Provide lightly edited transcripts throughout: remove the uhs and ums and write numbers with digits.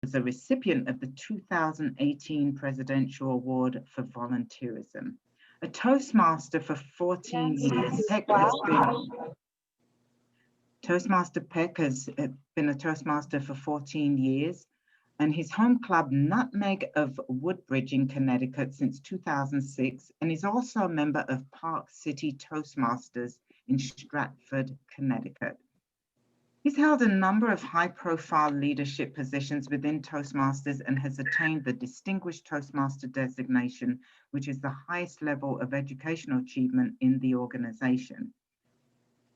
was a recipient of the 2018 Presidential Award for Volunteerism. A Toastmaster for 14 years, Peck has been a Toastmaster for 14 years, and his home club, Nutmeg of Woodbridge in Connecticut, since 2006, and is also a member of Park City Toastmasters in Stratford, Connecticut. He's held a number of high-profile leadership positions within Toastmasters and has attained the Distinguished Toastmaster designation, which is the highest level of educational achievement in the organization.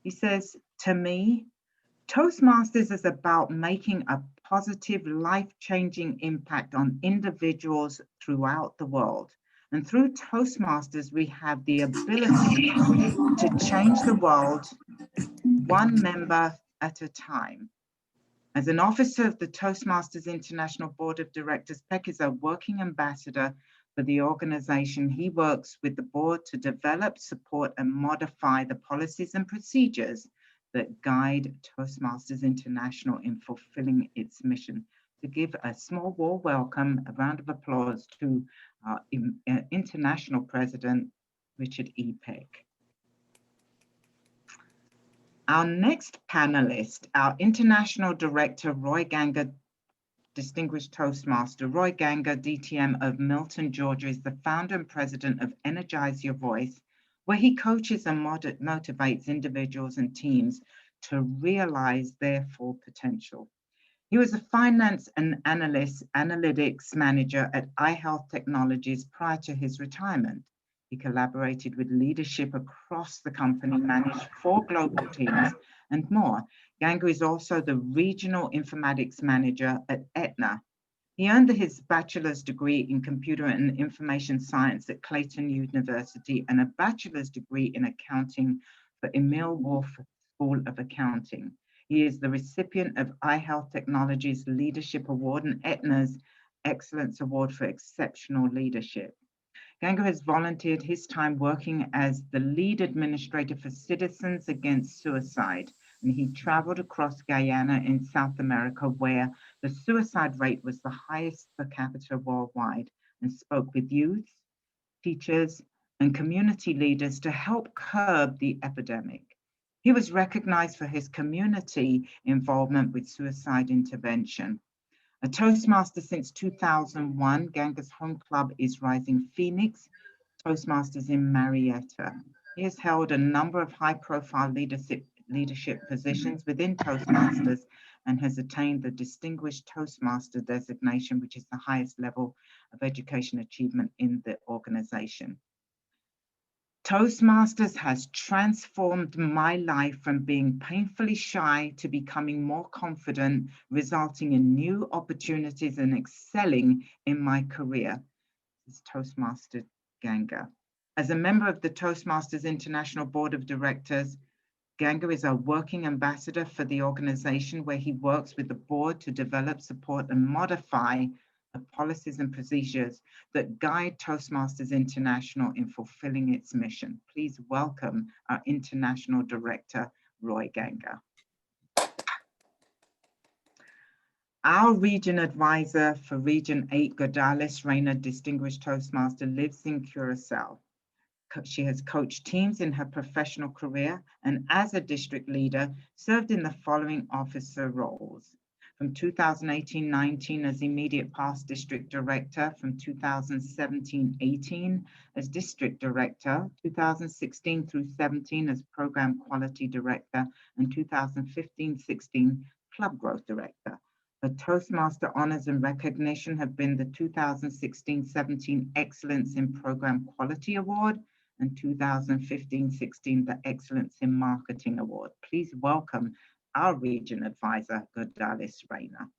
He says, "To me, Toastmasters is about making a positive, life-changing impact on individuals throughout the world. And through Toastmasters, we have the ability to change the world one member at a time." As an officer of the Toastmasters International Board of Directors, Peck is a working ambassador for the organization. He works with the board to develop, support, and modify the policies and procedures that guide Toastmasters International in fulfilling its mission. To give a small warm welcome, a round of applause to our International President, Richard E. Peck. Our next panelist, our International Director, Roy Ganga, Distinguished Toastmaster. Roy Ganga, DTM of Milton, Georgia, is the founder and president of Energize Your Voice, where he coaches and motivates individuals and teams to realize their full potential. He was a finance and analytics manager at iHealth Technologies prior to his retirement. He collaborated with leadership across the company, managed 4 global teams, and more. Ganga is also the regional informatics manager at Aetna. He earned his bachelor's degree in computer and information science at Clayton University and a bachelor's degree in accounting for Emil Wolf School of Accounting. He is the recipient of iHealth Technologies Leadership Award and Aetna's Excellence Award for Exceptional Leadership. Ganga has volunteered his time working as the lead administrator for Citizens Against Suicide, and he traveled across Guyana in South America, where the suicide rate was the highest per capita worldwide, and spoke with youth, teachers, and community leaders to help curb the epidemic. He was recognized for his community involvement with suicide intervention. A Toastmaster since 2001, Ganga's home club is Rising Phoenix Toastmasters in Marietta. He has held a number of high-profile leadership positions within Toastmasters and has attained the Distinguished Toastmaster designation, which is the highest level of education achievement in the organization. Toastmasters has transformed my life from being painfully shy to becoming more confident, resulting in new opportunities and excelling in my career. This is Toastmaster Ganga. As a member of the Toastmasters International Board of Directors, Ganga is a working ambassador for the organization, where he works with the board to develop, support, and modify the policies and procedures that guide Toastmasters International in fulfilling its mission. Please welcome our International Director, Roy Ganga. Our region advisor for Region 8, Godalys, Reina, Distinguished Toastmaster, lives in Curacao. She has coached teams in her professional career and as a district leader, served in the following officer roles. From 2018-19 as immediate past district director, from 2017-18 as district director, 2016 through 17 as program quality director, and 2015-16 club growth director. Her Toastmaster honors and recognition have been the 2016-17 Excellence in Program Quality Award and 2015-16 the Excellence in Marketing Award. Please welcome our region advisor, Godalys Reina.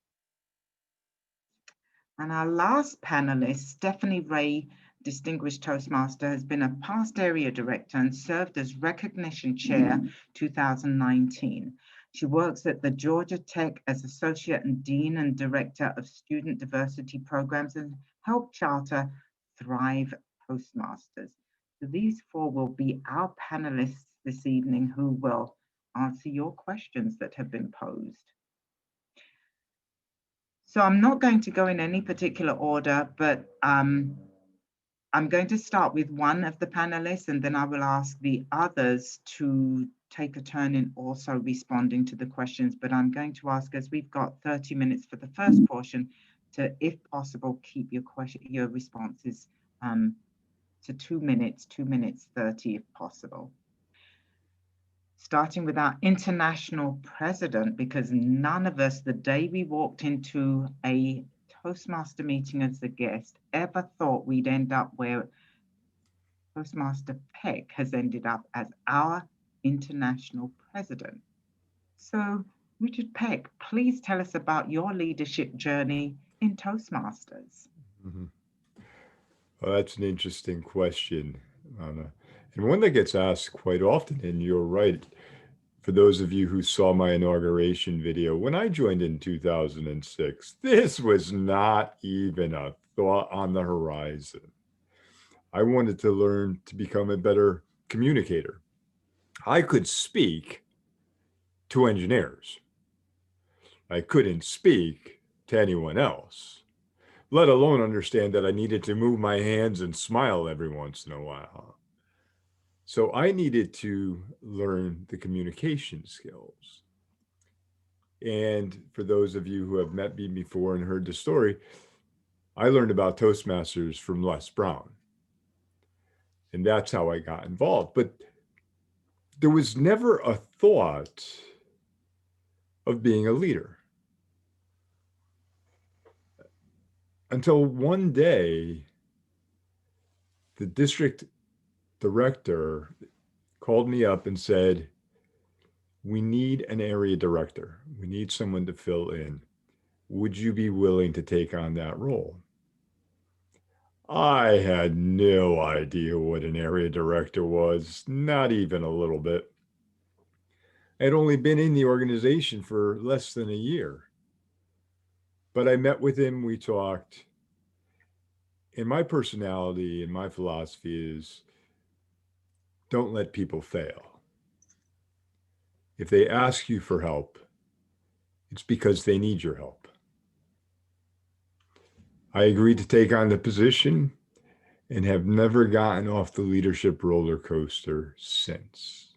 And our last panelist, Stephanie Ray, Distinguished Toastmaster, has been a past area director and served as recognition chair 2019. She works at the Georgia Tech as associate and dean and director of student diversity programs and helped charter Thrive Toastmasters. So these 4 will be our panelists this evening who will answer your questions that have been posed. So I'm not going to go in any particular order, but I'm going to start with one of the panelists, and then I will ask the others to take a turn in also responding to the questions. But I'm going to ask, as we've got 30 minutes for the first portion, to, if possible, keep your responses to 2 minutes, 2 minutes 30 if possible. Starting with our international president, because none of us, the day we walked into a Toastmaster meeting as a guest, ever thought we'd end up where Toastmaster Peck has ended up as our international president. So, Richard Peck, please tell us about your leadership journey in Toastmasters. Mm-hmm. Well, that's an interesting question, Anna, and one that gets asked quite often. And you're right. For those of you who saw my inauguration video, when I joined in 2006, this was not even a thought on the horizon. I wanted to learn to become a better communicator. I could speak to engineers. I couldn't speak to anyone else, let alone understand that I needed to move my hands and smile every once in a while. So I needed to learn the communication skills. And for those of you who have met me before and heard the story, I learned about Toastmasters from Les Brown. And that's how I got involved. But there was never a thought of being a leader until one day, the district director called me up and said, "We need an area director. We need someone to fill in. Would you be willing to take on that role?" I had no idea what an area director was, not even a little bit. I'd only been in the organization for less than a year. But I met with him, we talked. And my personality and my philosophy is don't let people fail. If they ask you for help, it's because they need your help. I agreed to take on the position and have never gotten off the leadership roller coaster since.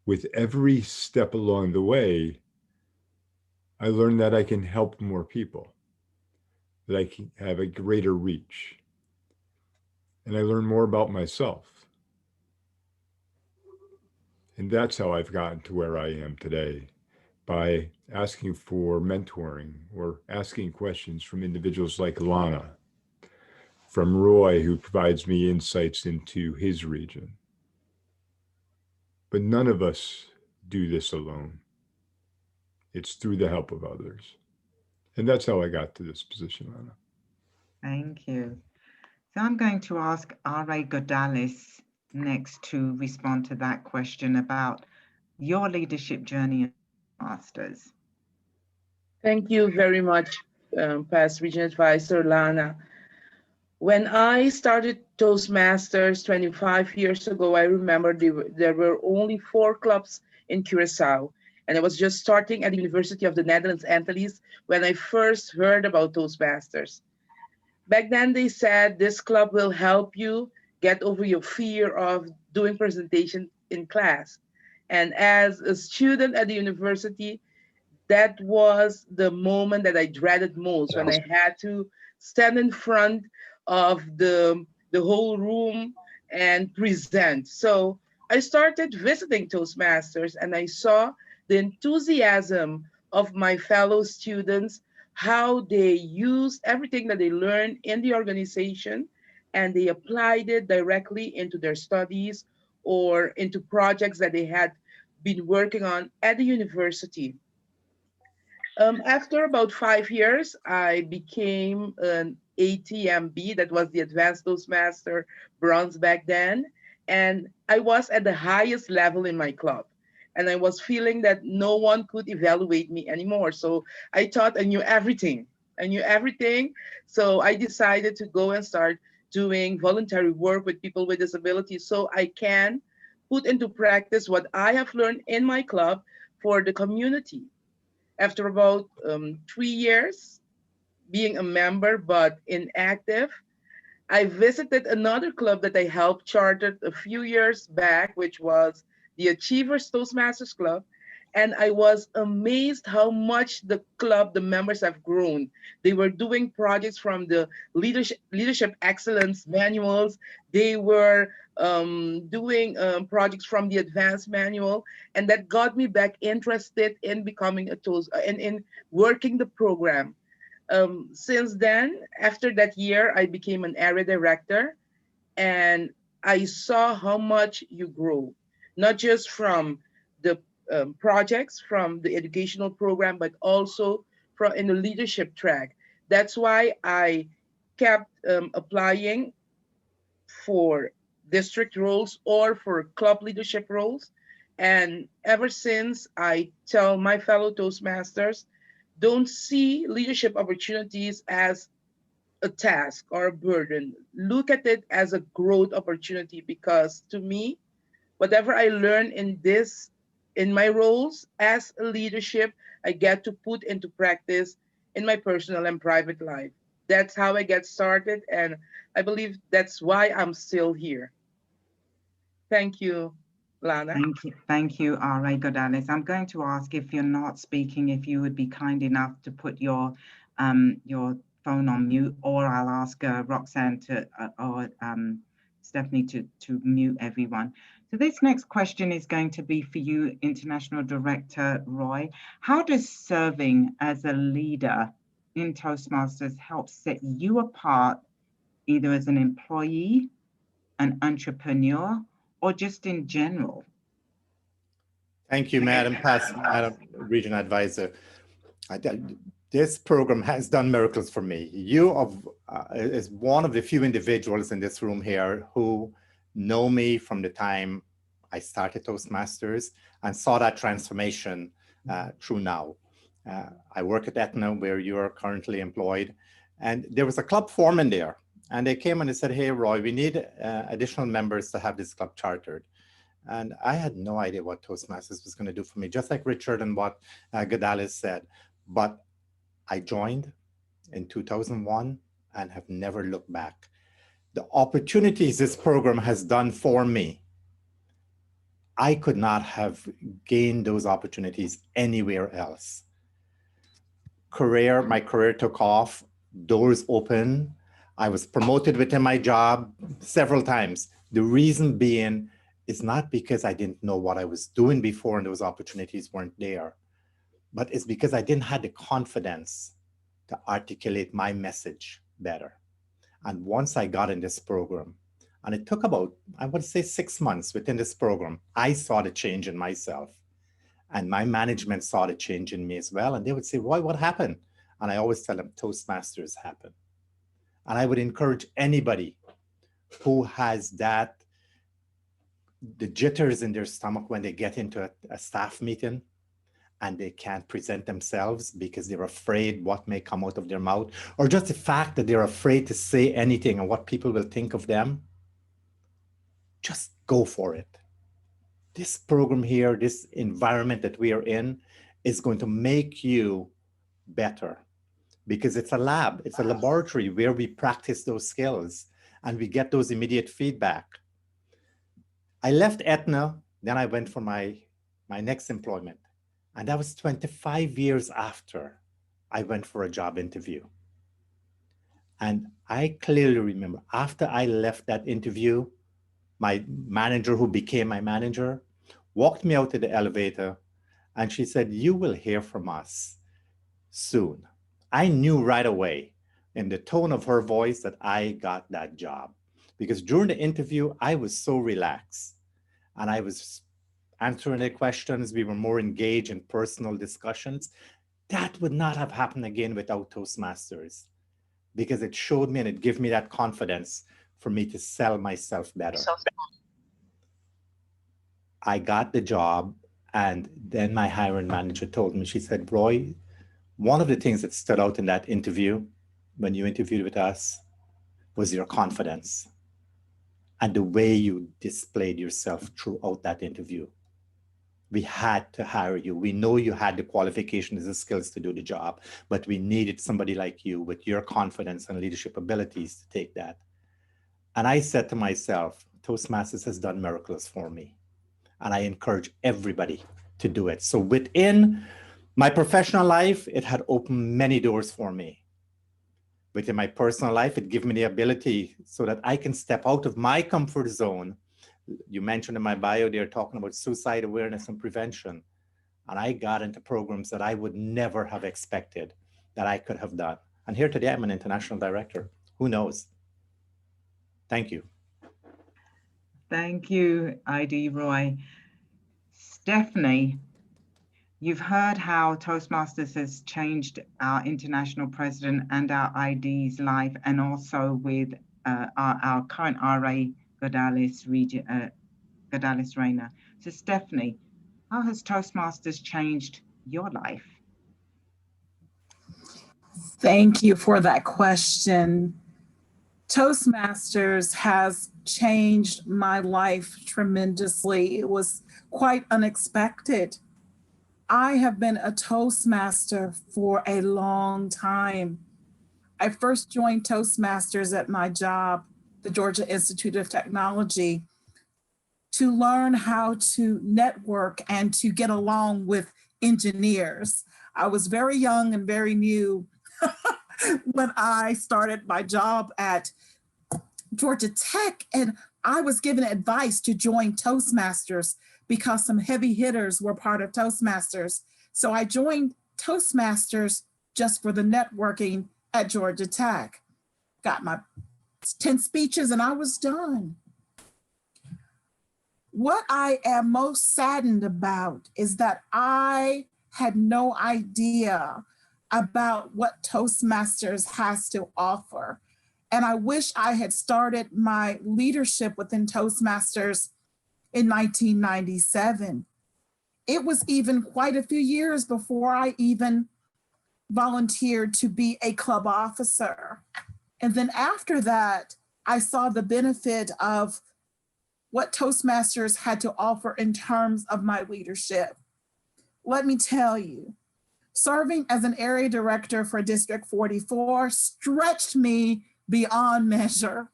With every step along the way, I learned that I can help more people, that I can have a greater reach, and I learned more about myself. And that's how I've gotten to where I am today, by asking for mentoring or asking questions from individuals like Lana, from Roy, who provides me insights into his region. But none of us do this alone. It's through the help of others. And that's how I got to this position, Lana. Thank you. So I'm going to ask R.A. Godalys next to respond to that question about your leadership journey in Masters. Thank you very much, Past Region Advisor Lana. When I started Toastmasters 25 years ago, I remember there were only 4 clubs in Curacao. And I was just starting at the University of the Netherlands, Antilles, when I first heard about Toastmasters. Back then, they said this club will help you get over your fear of doing presentation in class. And as a student at the university, that was the moment that I dreaded most, when I had to stand in front of the whole room and present. So I started visiting Toastmasters, and I saw the enthusiasm of my fellow students, how they used everything that they learned in the organization and they applied it directly into their studies or into projects that they had been working on at the university. After about 5 years, I became an ATMB, that was the Advanced Toastmaster Bronze back then. And I was at the highest level in my club. And I was feeling that no one could evaluate me anymore. So I thought I knew everything. I knew everything. So I decided to go and start doing voluntary work with people with disabilities so I can put into practice what I have learned in my club for the community. After about 3 years being a member but inactive, I visited another club that I helped chartered a few years back, which was the Achievers Toastmasters Club. And I was amazed how much the club, the members have grown. They were doing projects from the leadership excellence manuals. They were doing projects from the advanced manual. And that got me back interested in becoming a toast and in working the program. Since then, after that year, I became an area director, and I saw how much you grow, not just from the projects, from the educational program, but also from in the leadership track. That's why I kept applying for district roles or for club leadership roles. And ever since, I tell my fellow Toastmasters, don't see leadership opportunities as a task or a burden. Look at it as a growth opportunity, because to me, whatever I learn in this, in my roles as a leadership, I get to put into practice in my personal and private life. That's how I get started, and I believe that's why I'm still here. Thank you, Lana. Thank you, R.A. Godalys. I'm going to ask, if you're not speaking, if you would be kind enough to put your phone on mute, or I'll ask Roxanne to or Stephanie to mute everyone. So this next question is going to be for you, International Director Roy. How does serving as a leader in Toastmasters help set you apart, either as an employee, an entrepreneur, or just in general? Thank you, Madam Regional Advisor. This program has done miracles for me. You is one of the few individuals in this room here who know me from the time I started Toastmasters and saw that transformation through now. I work at Aetna, where you are currently employed, and there was a club foreman there. And they came and they said, "Hey, Roy, we need additional members to have this club chartered." And I had no idea what Toastmasters was going to do for me, just like Richard and what Godalys said. But I joined in 2001 and have never looked back. The opportunities this program has done for me, I could not have gained those opportunities anywhere else. My career took off, doors open. I was promoted within my job several times. The reason being is not because I didn't know what I was doing before and those opportunities weren't there, but it's because I didn't have the confidence to articulate my message better. And once I got in this program, and it took about, I would say 6 months within this program, I saw the change in myself. And my management saw the change in me as well. And they would say, "Roy, what happened?" And I always tell them, Toastmasters happened. And I would encourage anybody who has the jitters in their stomach when they get into a staff meeting and they can't present themselves because they're afraid what may come out of their mouth, or just the fact that they're afraid to say anything and what people will think of them, just go for it. This program here, this environment that we are in, is going to make you better, because it's a lab, it's a laboratory where we practice those skills and we get those immediate feedback. I left Aetna, then I went for my next employment. And that was 25 years after I went for a job interview. And I clearly remember, after I left that interview, my manager, who became my manager, walked me out to the elevator and she said, "You will hear from us soon." I knew right away in the tone of her voice that I got that job, because during the interview, I was so relaxed and I was answering the questions. We were more engaged in personal discussions. That would not have happened again without Toastmasters, because it showed me and it gave me that confidence for me to sell myself better. I got the job, and then my hiring manager told me, she said, "Roy, one of the things that stood out in that interview when you interviewed with us was your confidence and the way you displayed yourself throughout that interview. We had to hire you. We know you had the qualifications and skills to do the job, but we needed somebody like you with your confidence and leadership abilities to take that. And I said to myself, Toastmasters has done miracles for me. And I encourage everybody to do it. So within my professional life, it had opened many doors for me. Within my personal life, it gave me the ability so that I can step out of my comfort zone. You mentioned in my bio, they're talking about suicide awareness and prevention. And I got into programs that I would never have expected that I could have done. And here today, I'm an international director. Who knows? Thank you. Thank you, ID Roy. Stephanie, you've heard how Toastmasters has changed our international president and our ID's life, and also with our current RA, Godalys Reina. So Stephanie, how has Toastmasters changed your life? Thank you for that question. Toastmasters has changed my life tremendously. It was quite unexpected. I have been a Toastmaster for a long time. I first joined Toastmasters at my job, the Georgia Institute of Technology, to learn how to network and to get along with engineers. I was very young and very new when I started my job at Georgia Tech, and I was given advice to join Toastmasters because some heavy hitters were part of Toastmasters. So I joined Toastmasters just for the networking at Georgia Tech. Got my 10 speeches and I was done. What I am most saddened about is that I had no idea about what Toastmasters has to offer. And I wish I had started my leadership within Toastmasters in 1997. It was even quite a few years before I even volunteered to be a club officer. And then after that, I saw the benefit of what Toastmasters had to offer in terms of my leadership. Let me tell you, serving as an area director for District 44 stretched me beyond measure.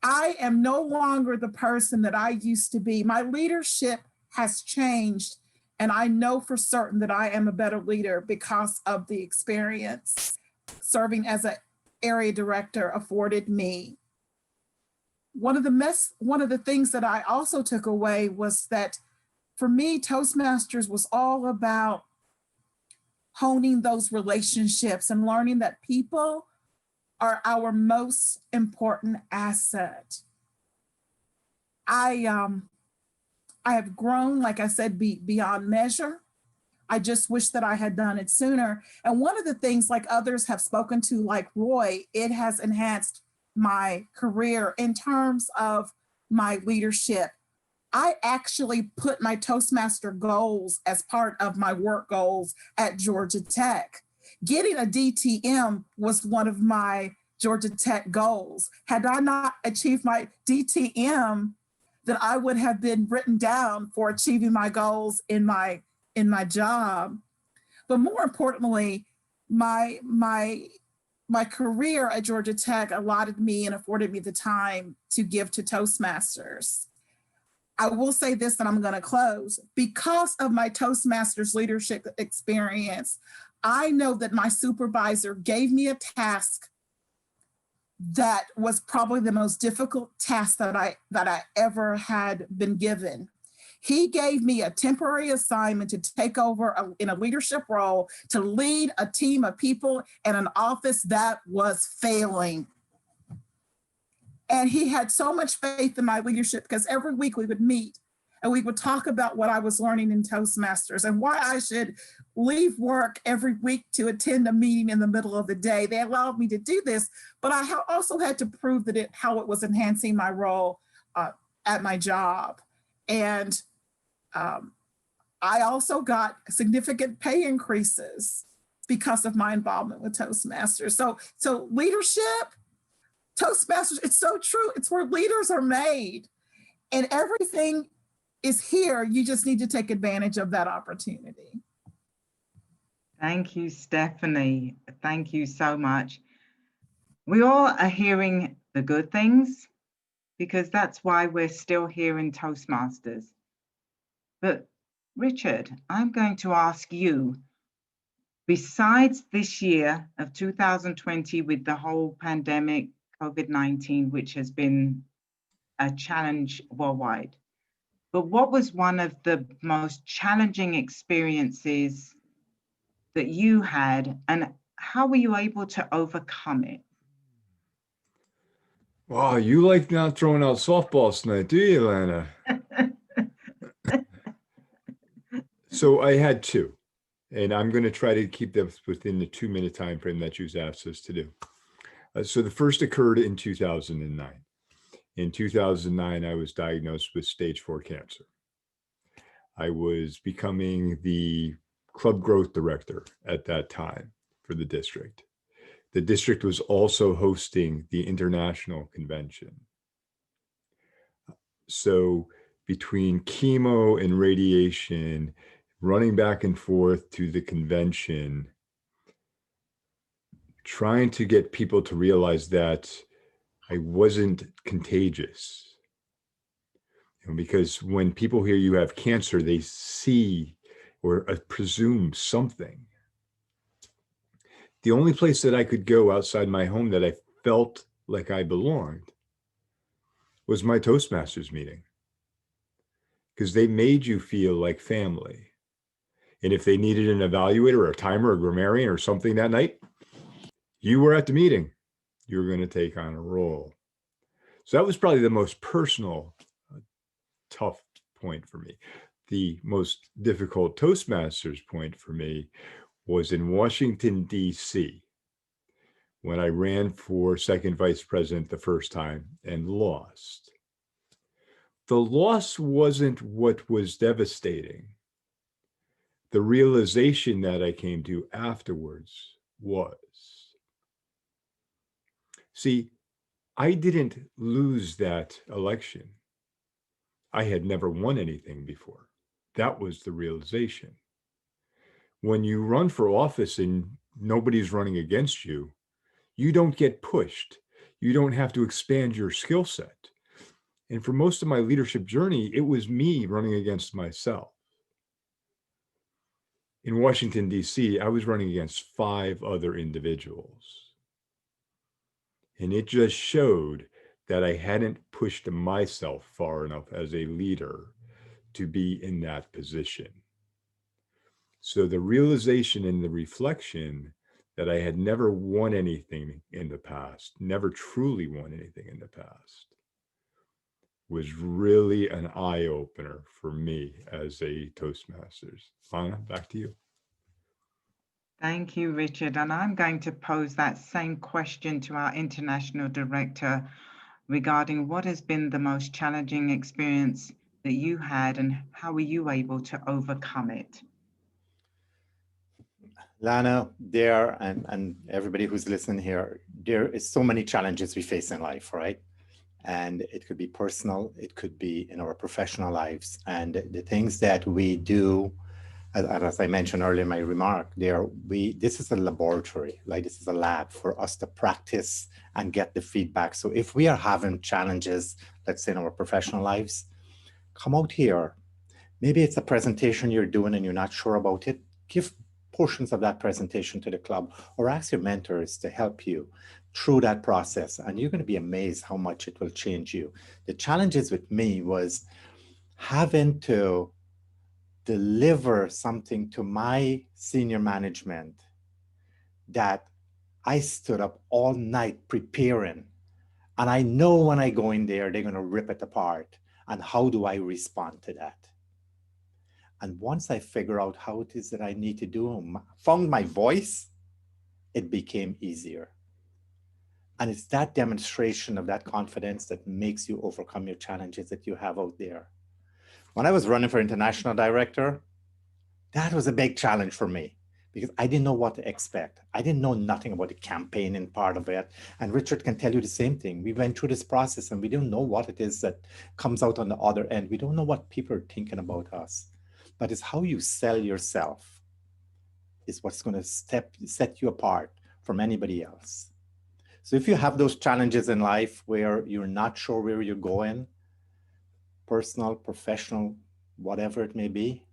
I am no longer the person that I used to be. My leadership has changed, and I know for certain that I am a better leader because of the experience serving as an area director afforded me. One of the things that I also took away was that for me, Toastmasters was all about honing those relationships and learning that people are our most important asset. I have grown, like I said, beyond measure. I just wish that I had done it sooner. And one of the things, like others have spoken to, like Roy, it has enhanced my career in terms of my leadership. I actually put my Toastmaster goals as part of my work goals at Georgia Tech. Getting a DTM was one of my Georgia Tech goals. Had I not achieved my DTM, then I would have been written down for achieving my goals in my job. But more importantly, my career at Georgia Tech allotted me and afforded me the time to give to Toastmasters. I will say this, and I'm going to close. Because of my Toastmasters leadership experience, I know that my supervisor gave me a task that was probably the most difficult task that I ever had been given. He gave me a temporary assignment to take over in a leadership role to lead a team of people in an office that was failing. And he had so much faith in my leadership because every week we would meet and we would talk about what I was learning in Toastmasters and why I should leave work every week to attend a meeting in the middle of the day. They allowed me to do this, but I also had to prove how it was enhancing my role at my job. And I also got significant pay increases because of my involvement with Toastmasters. So leadership, Toastmasters, it's so true. It's where leaders are made. And everything is here. You just need to take advantage of that opportunity. Thank you, Stephanie. Thank you so much. We all are hearing the good things because that's why we're still here in Toastmasters. But Richard, I'm going to ask you, besides this year of 2020 with the whole pandemic, COVID-19, which has been a challenge worldwide, but what was one of the most challenging experiences that you had, and how were you able to overcome it? Wow, you like not throwing out softballs tonight, do you, Lana? So I had two, and I'm going to try to keep them within the 2-minute time frame that you've asked us to do. So the first occurred in 2009. In 2009, I was diagnosed with stage 4 cancer. I was becoming the club growth director at that time for the district. The district was also hosting the international convention. So between chemo and radiation, running back and forth to the convention, trying to get people to realize that I wasn't contagious. Because when people hear you have cancer, they see or presume something. The only place that I could go outside my home that I felt like I belonged was my Toastmasters meeting, because they made you feel like family. And if they needed an evaluator or a timer or a grammarian or something that night, you were at the meeting. You were going to take on a role. So that was probably the most personal, tough point for me. The most difficult Toastmasters point for me was in Washington, D.C., when I ran for second vice president the first time and lost. The loss wasn't what was devastating. The realization that I came to afterwards was. See, I didn't lose that election. I had never won anything before. That was the realization. When you run for office and nobody's running against you, you don't get pushed. You don't have to expand your skill set. And for most of my leadership journey, it was me running against myself. In Washington, D.C., I was running against 5 other individuals. And it just showed that I hadn't pushed myself far enough as a leader to be in that position. So the realization and the reflection that I had never won anything in the past, never truly won anything in the past, was really an eye-opener for me as a Toastmasters. Lana, back to you. Thank you, Richard. And I'm going to pose that same question to our international director regarding what has been the most challenging experience that you had and how were you able to overcome it? Lana, there, and everybody who's listening here, there is so many challenges we face in life, right? And it could be personal, it could be in our professional lives. And the things that we do, as I mentioned earlier in my remark, this is a laboratory, like this is a lab for us to practice and get the feedback. So if we are having challenges, let's say in our professional lives, come out here. Maybe it's a presentation you're doing and you're not sure about it. Give portions of that presentation to the club or ask your mentors to help you through that process. And you're going to be amazed how much it will change you. The challenges with me was having to deliver something to my senior management that I stood up all night preparing. And I know when I go in there, they're going to rip it apart. And how do I respond to that? And once I figure out how it is that I need to do, found my voice, it became easier. And it's that demonstration of that confidence that makes you overcome your challenges that you have out there. When I was running for international director, that was a big challenge for me because I didn't know what to expect. I didn't know nothing about the campaigning part of it. And Richard can tell you the same thing. We went through this process and we don't know what it is that comes out on the other end. We don't know what people are thinking about us, but it's how you sell yourself is what's going to set you apart from anybody else. So if you have those challenges in life where you're not sure where you're going, personal, professional, whatever it may be,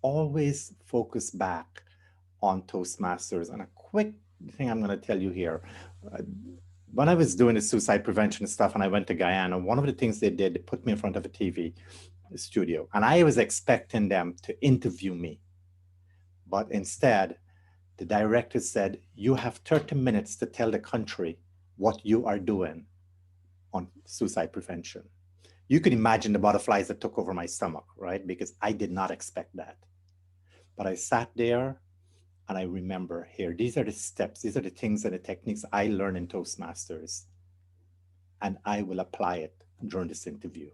always focus back on Toastmasters. And a quick thing I'm going to tell you here. When I was doing the suicide prevention stuff and I went to Guyana, one of the things they did, they put me in front of a TV studio. And I was expecting them to interview me. But instead, the director said, you have 30 minutes to tell the country what you are doing on suicide prevention. You can imagine the butterflies that took over my stomach, right? Because I did not expect that. But I sat there and I remember here, these are the steps, these are the things and the techniques I learned in Toastmasters. And I will apply it during this interview.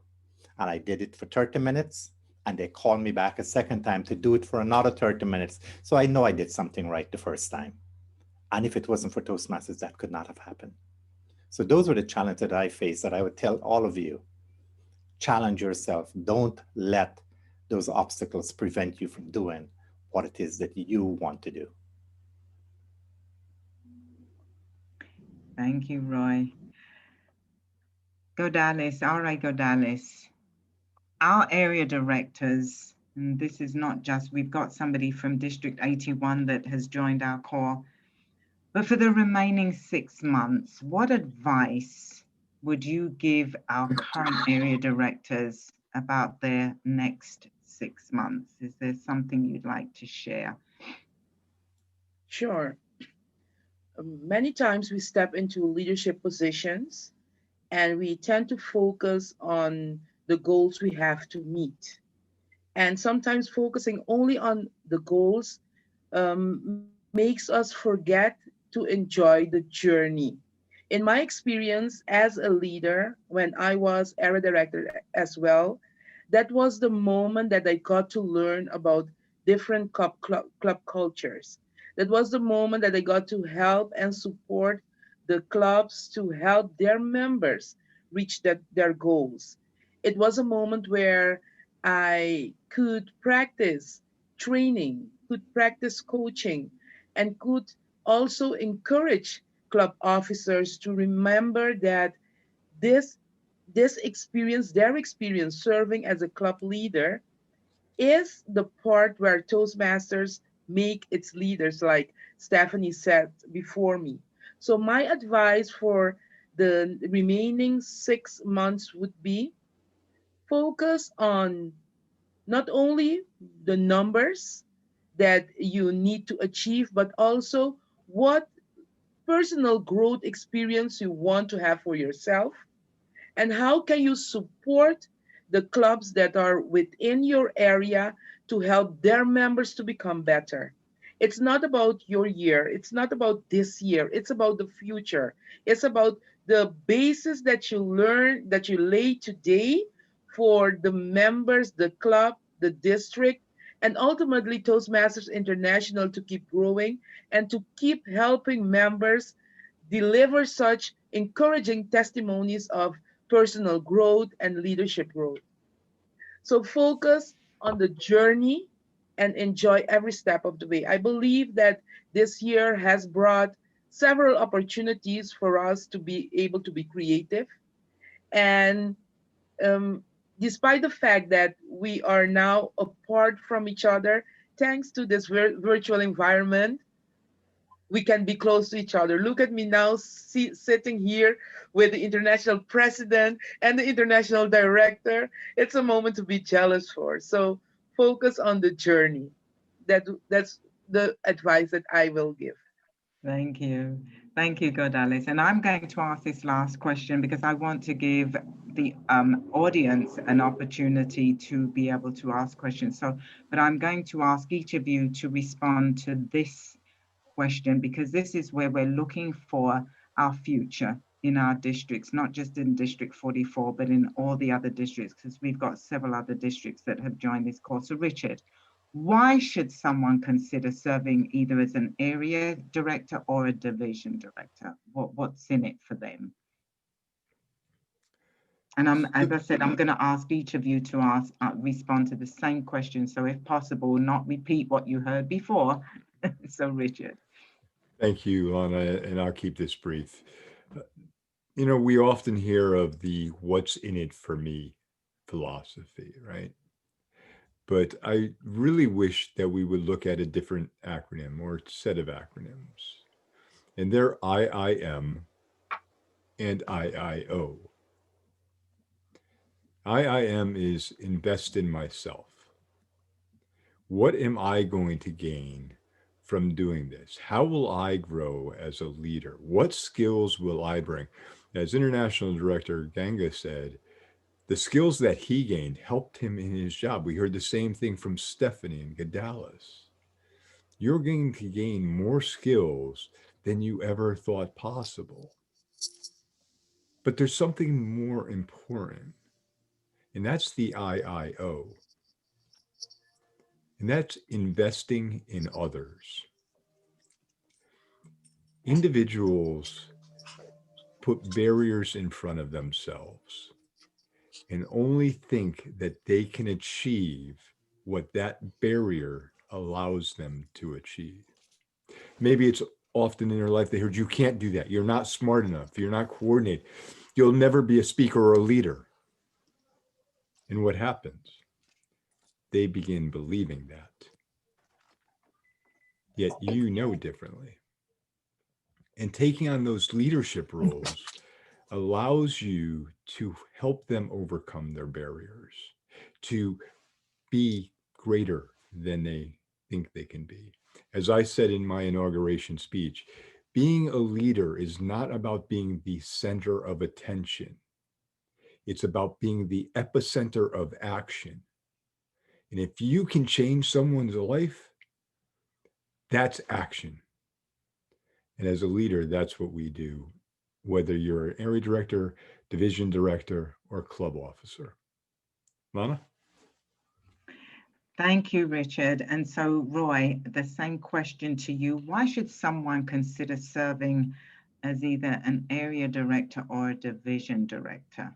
And I did it for 30 minutes and they called me back a second time to do it for another 30 minutes. So I know I did something right the first time. And if it wasn't for Toastmasters, that could not have happened. So those were the challenges that I faced that I would tell all of you. Challenge yourself. Don't let those obstacles prevent you from doing what it is that you want to do. Thank you, Roy. Godalys, all right, Godalys. Our area directors, and this is not just, we've got somebody from District 81 that has joined our call, but for the remaining 6 months, what advice would you give our current area directors about their next 6 months? Is there something you'd like to share? Sure. Many times we step into leadership positions and we tend to focus on the goals we have to meet. And sometimes focusing only on the goals makes us forget to enjoy the journey. In my experience as a leader, when I was area director as well, that was the moment that I got to learn about different club cultures. That was the moment that I got to help and support the clubs to help their members reach their goals. It was a moment where I could practice training, could practice coaching, and could also encourage club officers to remember that this this experience, their experience serving as a club leader, is the part where Toastmasters make its leaders, like Stephanie said before me. So my advice for the remaining 6 months would be focus on not only the numbers that you need to achieve, but also what personal growth experience you want to have for yourself, and how can you support the clubs that are within your area to help their members to become better. It's not about your year, it's not about this year, it's about the future. It's about the basis that you learn, that you lay today for the members, the club, the district, and ultimately Toastmasters International to keep growing and to keep helping members deliver such encouraging testimonies of personal growth and leadership growth. So focus on the journey and enjoy every step of the way. I believe that this year has brought several opportunities for us to be able to be creative. And um, despite the fact that we are now apart from each other, thanks to this virtual environment, we can be close to each other. Look at me now, sitting here with the international president and the international director. It's a moment to be jealous for. So focus on the journey. That's the advice that I will give. Thank you. Thank you, Godalys. And I'm going to ask this last question because I want to give the audience an opportunity to be able to ask questions. But I'm going to ask each of you to respond to this question, because this is where we're looking for our future in our districts, not just in District 44, but in all the other districts, because we've got several other districts that have joined this course. So Richard, Why should someone consider serving either as an area director or a division director? What's in it for them? And as I said, I'm going to ask each of you to respond to the same question. So if possible, not repeat what you heard before. So Richard. Thank you, Lana, and I'll keep this brief. You know, we often hear of the what's in it for me philosophy, right? But I really wish that we would look at a different acronym or set of acronyms. And they're IIM and IIO. IIM is invest in myself. What am I going to gain from doing this? How will I grow as a leader? What skills will I bring? As International Director Ganga said, the skills that he gained helped him in his job. We heard the same thing from Stephanie and Godalys. You're going to gain more skills than you ever thought possible. But there's something more important, and that's the IIO. And that's investing in others. Individuals put barriers in front of themselves and only think that they can achieve what that barrier allows them to achieve. Maybe it's often in their life they heard, you can't do that. You're not smart enough. You're not coordinated. You'll never be a speaker or a leader. And what happens? They begin believing that. Yet you know differently. And taking on those leadership roles allows you to help them overcome their barriers, to be greater than they think they can be. As I said in my inauguration speech, being a leader is not about being the center of attention. It's about being the epicenter of action. And if you can change someone's life, that's action. And as a leader, that's what we do, whether you're an area director, division director, or club officer. Lana? Thank you, Richard. And so, Roy, the same question to you. Why should someone consider serving as either an area director or a division director?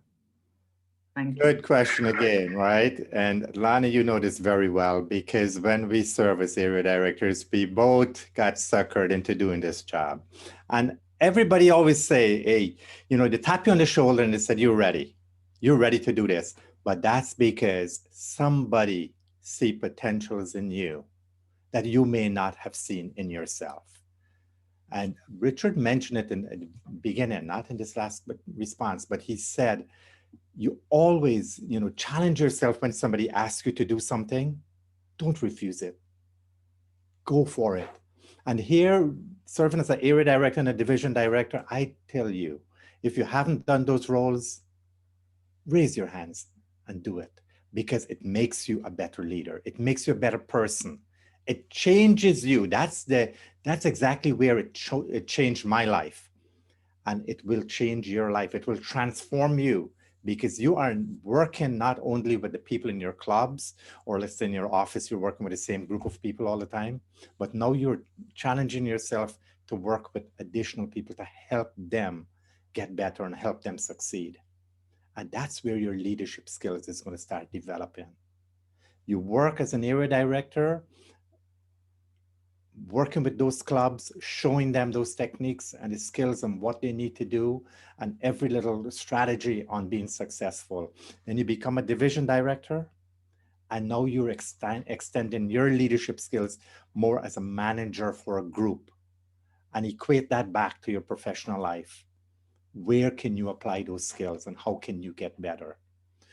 Thank you. Good question again, right? And Lana, you know this very well, because when we serve as area directors, we both got suckered into doing this job. And everybody always say, hey, you know, they tap you on the shoulder and they said, you're ready to do this. But that's because somebody see potentials in you that you may not have seen in yourself. And Richard mentioned it in the beginning, not in this last response, but he said, you always, you know, challenge yourself when somebody asks you to do something. Don't refuse it. Go for it. And here, serving as an area director and a division director, I tell you, if you haven't done those roles, raise your hands and do it, because it makes you a better leader. It makes you a better person. It changes you. That's exactly where it changed my life. And it will change your life. It will transform you, because you are working not only with the people in your clubs, or let's say in your office, you're working with the same group of people all the time, but now you're challenging yourself to work with additional people to help them get better and help them succeed. And that's where your leadership skills is going to start developing. You work as an area director, working with those clubs, showing them those techniques and the skills and what they need to do, and every little strategy on being successful. Then you become a division director, and now you're extending your leadership skills more as a manager for a group, and equate that back to your professional life. Where can you apply those skills and how can you get better?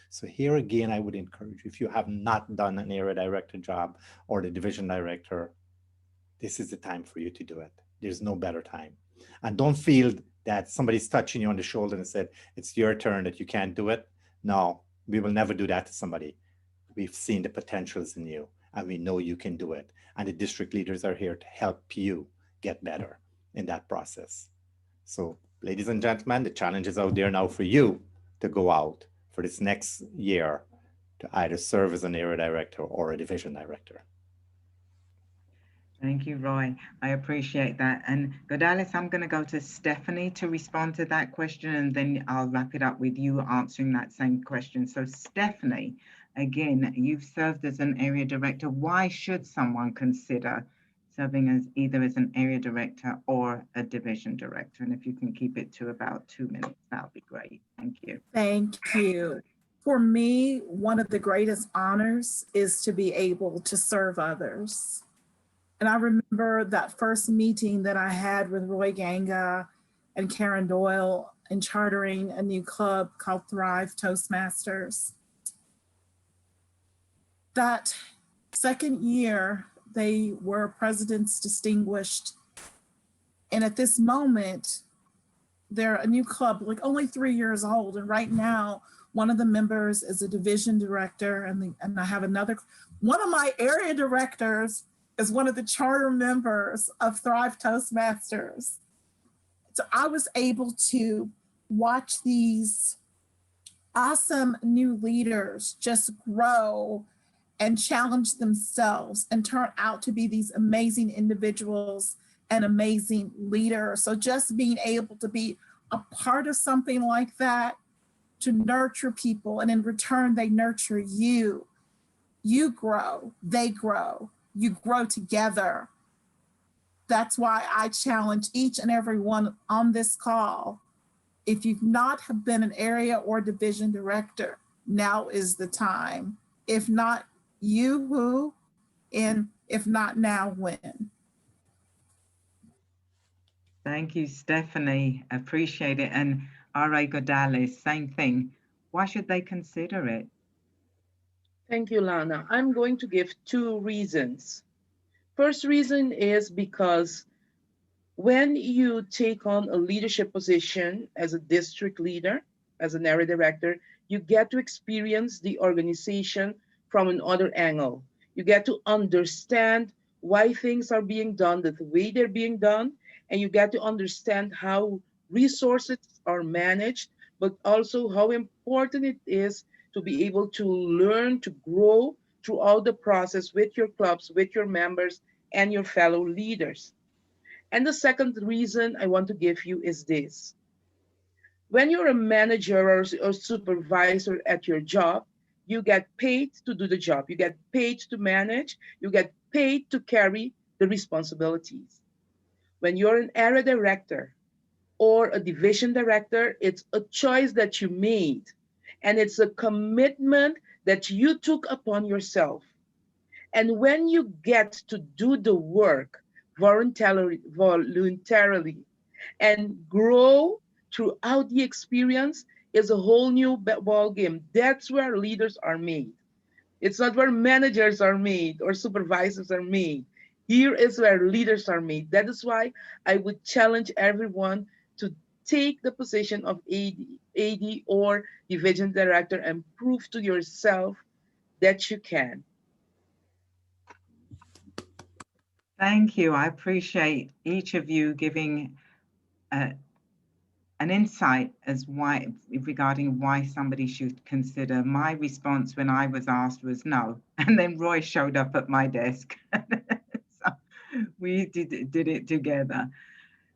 So here again, I would encourage you, if you have not done an area director job or the division director, this is the time for you to do it. There's no better time. And don't feel that somebody's touching you on the shoulder and said, it's your turn, that you can't do it. No, we will never do that to somebody. We've seen the potentials in you and we know you can do it. And the district leaders are here to help you get better in that process. So ladies and gentlemen, the challenge is out there now for you to go out for this next year to either serve as an area director or a division director. Thank you, Roy. I appreciate that. And Godalys, I'm going to go to Stephanie to respond to that question, and then I'll wrap it up with you answering that same question. So Stephanie, again, you've served as an area director. Why should someone consider serving as either as an area director or a division director? And if you can keep it to about 2 minutes, that would be great. Thank you. Thank you. For me, one of the greatest honors is to be able to serve others. And I remember that first meeting that I had with Roy Ganga and Karen Doyle in chartering a new club called Thrive Toastmasters. That second year, they were President's Distinguished. And at this moment, they're a new club, like only 3 years old. And right now, one of the members is a division director, and I have another. One of my area directors is one of the charter members of Thrive Toastmasters. So I was able to watch these awesome new leaders just grow and challenge themselves and turn out to be these amazing individuals and amazing leaders. So just being able to be a part of something like that, to nurture people, and in return, they nurture you. You grow, they grow, you grow together. That's why I challenge each and every one on this call. If you've not have been an area or division director, now is the time. If not you, who? And if not now, when? Thank you, Stephanie. Appreciate it. And R.A. Godalys, same thing. Why should they consider it? Thank you, Lana. I'm going to give 2 reasons. First reason is because when you take on a leadership position as a district leader, as an area director, you get to experience the organization from another angle. You get to understand why things are being done the way they're being done, and you get to understand how resources are managed, but also how important it is to be able to learn to grow throughout the process with your clubs, with your members, and your fellow leaders. And the second reason I want to give you is this. When you're a manager or supervisor at your job, you get paid to do the job. You get paid to manage. You get paid to carry the responsibilities. When you're an area director or a division director, it's a choice that you made. And it's a commitment that you took upon yourself. And when you get to do the work voluntarily and grow throughout the experience, is a whole new ball game. That's where leaders are made. It's not where managers are made or supervisors are made. Here is where leaders are made. That is why I would challenge everyone to take the position of AD or division director and prove to yourself that you can. Thank you. I appreciate each of you giving an insight as why regarding why somebody should consider. My response when I was asked was no, and then Roy showed up at my desk. So we did it together.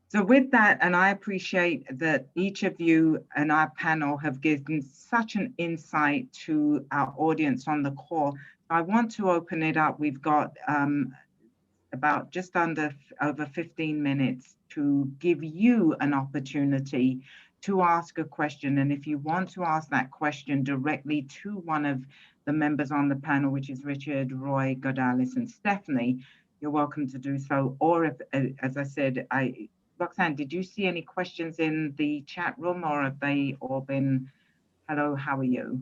So with that, and I appreciate that each of you and our panel have given such an insight to our audience on the call. I want to open it up. We've got about just over 15 minutes to give you an opportunity to ask a question. And if you want to ask that question directly to one of the members on the panel, which is Richard, Roy, Godalys, and Stephanie, you're welcome to do so. Or if, as I said, Roxanne, did you see any questions in the chat room, or have they all been, hello, how are you?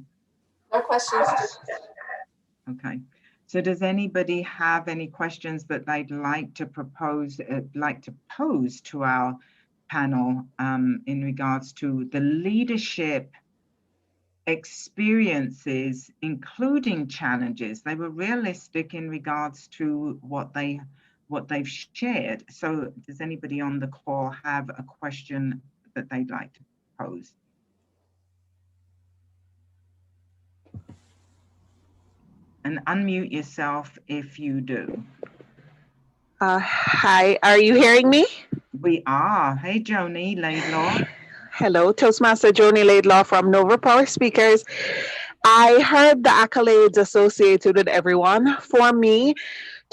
No questions. Okay. So does anybody have any questions that they'd like to pose to our panel in regards to the leadership experiences, including challenges? They were realistic in regards to what they've shared. So does anybody on the call have a question that they'd like to pose? And unmute yourself if you do. Hi, are you hearing me? We are. Hey, Joni Laidlaw. Hello, Toastmaster Joni Laidlaw from Nova Power Speakers. I heard the accolades associated with everyone. For me,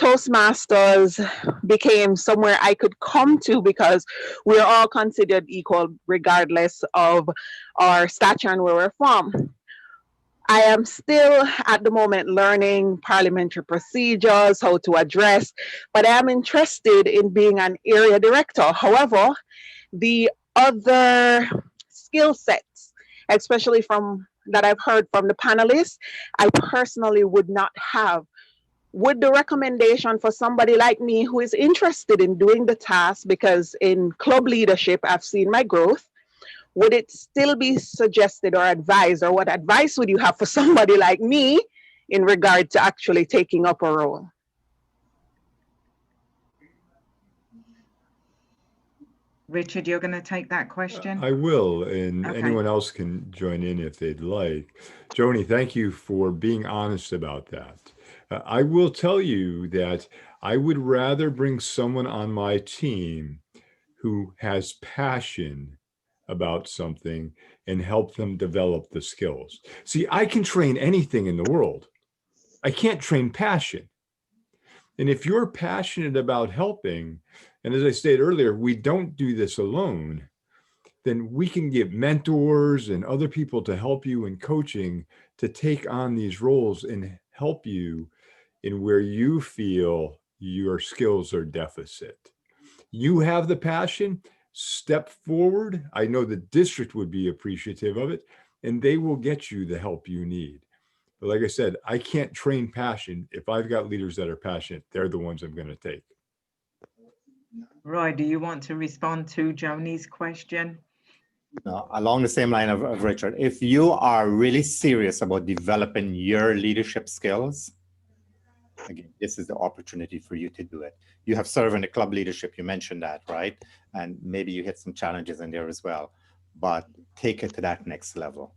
Toastmasters became somewhere I could come to because we're all considered equal regardless of our stature and where we're from. I am still at the moment learning parliamentary procedures, how to address, but I am interested in being an area director. However, the other skill sets, especially from that I've heard from the panelists, I personally would not have. Would the recommendation for somebody like me who is interested in doing the task, because in club leadership, I've seen my growth, would it still be suggested or advised, or what advice would you have for somebody like me in regard to actually taking up a role? Richard, you're going to take that question? I will, and Okay. anyone else can join in if they'd like. Joni, thank you for being honest about that. I will tell you that I would rather bring someone on my team who has passion about something and help them develop the skills. See, I can train anything in the world. I can't train passion. And if you're passionate about helping, and as I stated earlier, we don't do this alone, then we can get mentors and other people to help you in coaching to take on these roles and help you in where you feel your skills are deficit. You have the passion, step forward. I know the district would be appreciative of it, and they will get you the help you need. But like I said, I can't train passion. If I've got leaders that are passionate, they're the ones I'm going to take. Roy, do you want to respond to Joni's question? No, along the same line of Richard, if you are really serious about developing your leadership skills, again, this is the opportunity for you to do it. You have served in the club leadership, you mentioned that, right? And maybe you hit some challenges in there as well, but take it to that next level.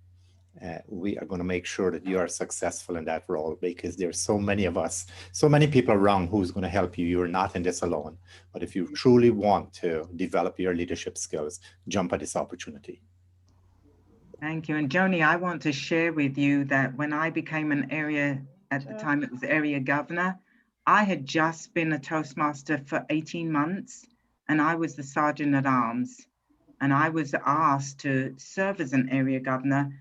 We are going to make sure that you are successful in that role, because there's so many of us, so many people around who's going to help you. You're not in this alone. But if you truly want to develop your leadership skills, jump at this opportunity. Thank you. And Joni, I want to share with you that when I became an area, at the time it was area governor, I had just been a Toastmaster for 18 months and I was the Sergeant at Arms. And I was asked to serve as an area governor.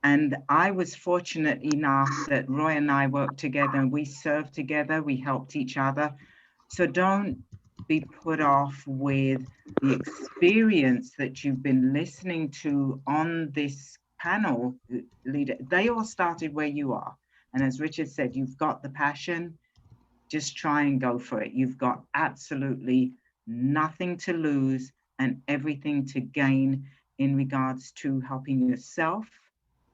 And I was fortunate enough that Roy and I worked together and we served together, we helped each other. So don't be put off with the experience that you've been listening to on this panel, leader. They all started where you are. And as Richard said, you've got the passion, just try and go for it. You've got absolutely nothing to lose and everything to gain in regards to helping yourself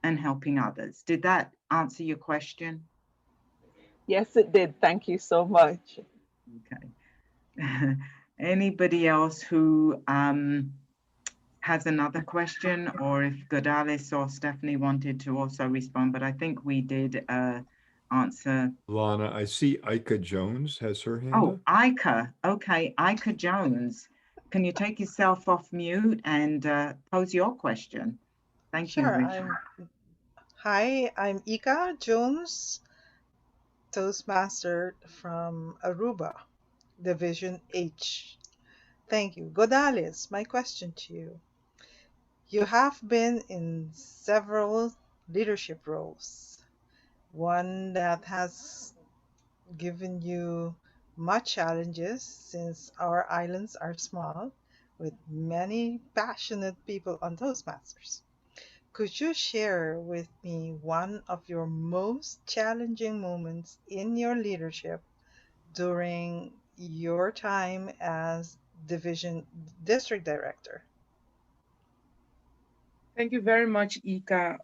and helping others. Did that answer your question? Yes, it did. Thank you so much. Okay. Anybody else who has another question, or if Godalys or Stephanie wanted to also respond, but I think we did answer. Lana, I see Ika Jones has her hand Oh, up. Ika. Okay, Ika Jones. Can you take yourself off mute and pose your question? Thank you, Richard. Hi, I'm Ika Jones, Toastmaster from Aruba, Division H. Thank you. Godalys, my question to you. You have been in several leadership roles, one that has given you much challenges since our islands are small, with many passionate people on Toastmasters. Could you share with me one of your most challenging moments in your leadership during your time as district director? Thank you very much, Ika.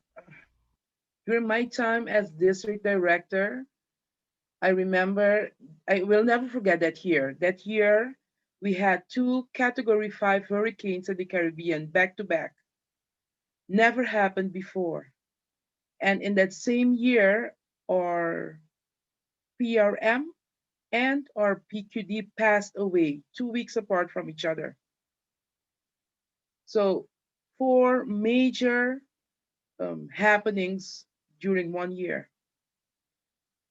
During my time as district director, I remember, I will never forget that year. That year, we had 2 Category 5 hurricanes in the Caribbean back to back. Never happened before. And in that same year, our PRM and our PQD passed away 2 weeks apart from each other. So 4 major happenings during 1 year.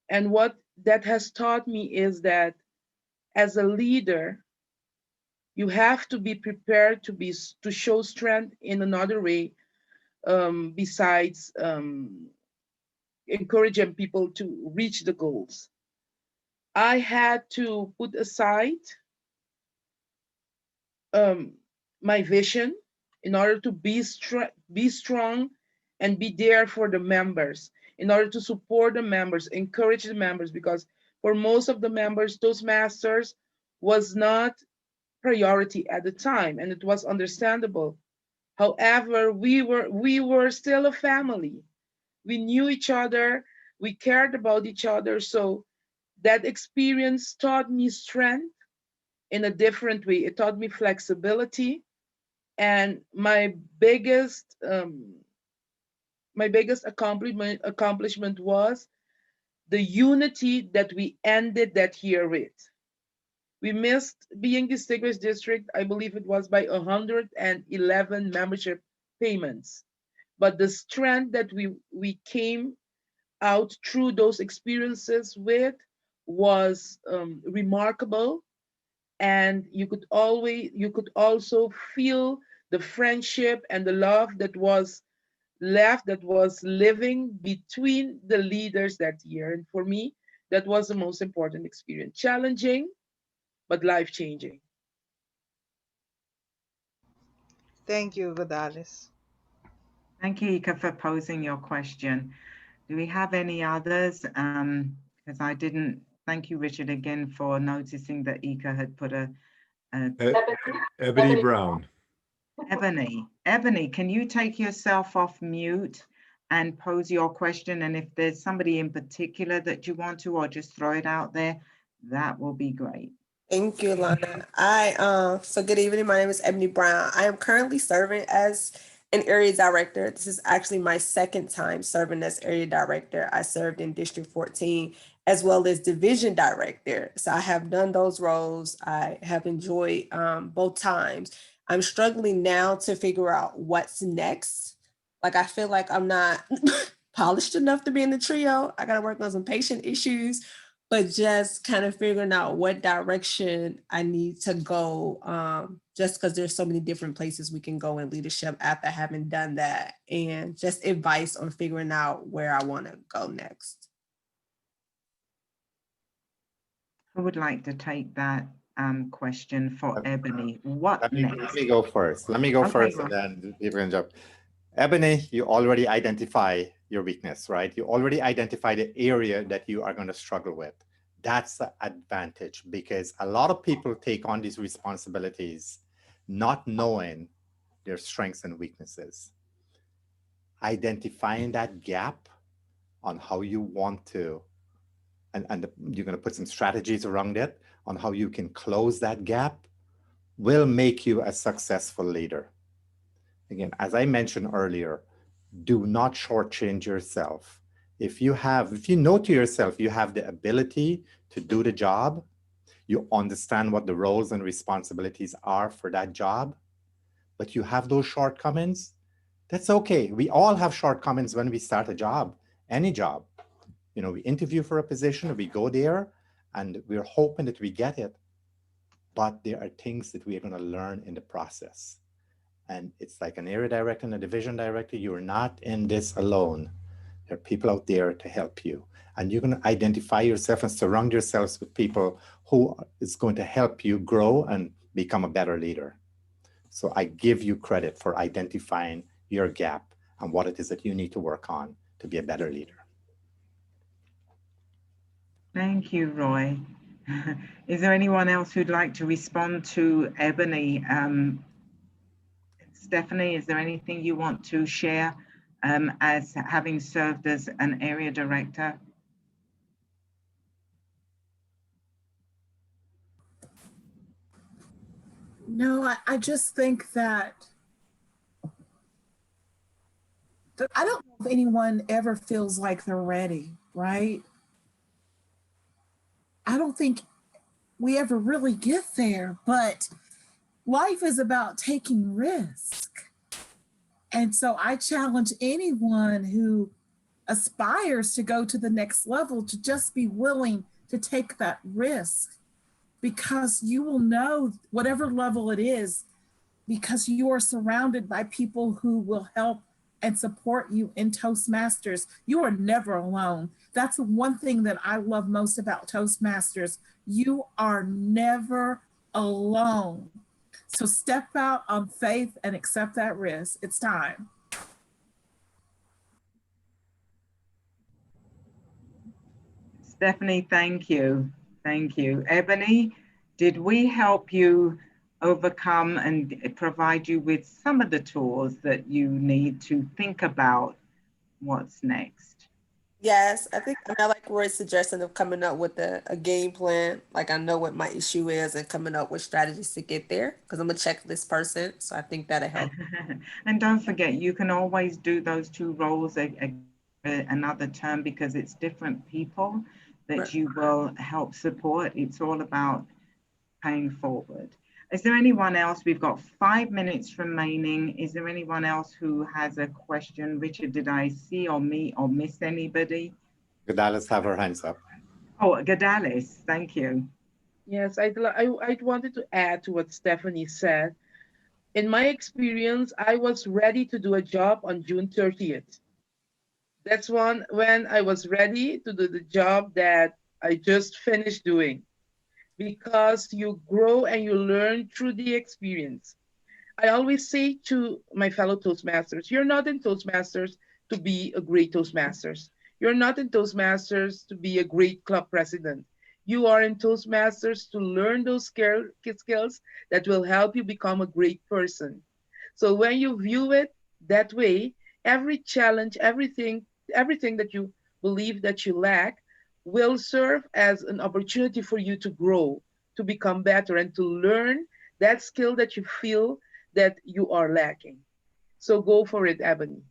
And what that has taught me is that as a leader, you have to be prepared to show strength in another way, besides encouraging people to reach the goals. I had to put aside my vision in order to be strong and be there for the members, in order to support the members, encourage the members, because for most of the members, Toastmasters was not priority at the time, and it was understandable. However, we were still a family. We knew each other, we cared about each other. So that experience taught me strength in a different way. It taught me flexibility, and my biggest accomplishment was the unity that we ended that year with. We missed being distinguished district, I believe it was by 111 membership payments. But the strength that we came out through those experiences with was remarkable. And you could also feel the friendship and the love that was living between the leaders that year. And for me, that was the most important experience. Challenging, but life-changing. Thank you, Godalys. Thank you, Ika, for posing your question. Do we have any others? Because I didn't. Thank you, Richard, again for noticing that Ika had put a Ebony Brown. Ebony, can you take yourself off mute and pose your question? And if there's somebody in particular that you want to, or just throw it out there, that will be great. Thank you, Lana. So good evening. My name is Ebony Brown. I am currently serving as an area director. This is actually my second time serving as area director. I served in District 14 as well as division director. So I have done those roles. I have enjoyed both times. I'm struggling now to figure out what's next. Like, I feel like I'm not polished enough to be in the trio. I got to work on some patient issues, but just kind of figuring out what direction I need to go, just because there's so many different places we can go in leadership after having done that, and just advice on figuring out where I want to go next. Who would like to take that question for Ebony? What next? Let me go first. Let me go Okay, first, go. and then people can jump. Ebony, you already identify your weakness, right? You already identify the area that you are going to struggle with. That's the advantage, because a lot of people take on these responsibilities not knowing their strengths and weaknesses. Identifying that gap on how you want to, and you're going to put some strategies around it on how you can close that gap, will make you a successful leader. Again, as I mentioned earlier, do not shortchange yourself. If you know to yourself, you have the ability to do the job, you understand what the roles and responsibilities are for that job, but you have those shortcomings, that's okay. We all have shortcomings when we start a job, any job. You know, we interview for a position, we go there, and we're hoping that we get it, but there are things that we are going to learn in the process. And it's like an area director and a division director, you're not in this alone. There are people out there to help you. And you're going to identify yourself and surround yourselves with people who is going to help you grow and become a better leader. So I give you credit for identifying your gap and what it is that you need to work on to be a better leader. Thank you, Roy. Is there anyone else who'd like to respond to Ebony? Stephanie, is there anything you want to share as having served as an area director? No, I just think that I don't know if anyone ever feels like they're ready, right? I don't think we ever really get there, but life is about taking risk. And so I challenge anyone who aspires to go to the next level to just be willing to take that risk, because you will know whatever level it is, because you are surrounded by people who will help and support you in Toastmasters. You are never alone. That's the one thing that I love most about Toastmasters. You are never alone. So step out on faith and accept that risk. It's time. Stephanie, thank you. Thank you. Ebony, did we help you overcome and provide you with some of the tools that you need to think about what's next? Yes, I like Roy's suggestion of coming up with a game plan. Like I know what my issue is and coming up with strategies to get there, because I'm a checklist person. So I think that'll help. And don't forget, you can always do those two roles another term, because it's different people that Right. you will help support. It's all about paying forward. Is there anyone else? We've got 5 minutes remaining. Is there anyone else who has a question? Richard, did I see or miss anybody? Godalys have her hands up. Oh, Godalys, thank you. Yes, I wanted to add to what Stephanie said. In my experience, I was ready to do a job on June 30th. That's when I was ready to do the job that I just finished doing, because you grow and you learn through the experience. I always say to my fellow Toastmasters, you're not in Toastmasters to be a great Toastmasters. You're not in Toastmasters to be a great club president. You are in Toastmasters to learn those skills that will help you become a great person. So when you view it that way, every challenge, everything that you believe that you lack will serve as an opportunity for you to grow, to become better, and to learn that skill that you feel that you are lacking. So go for it, Ebony.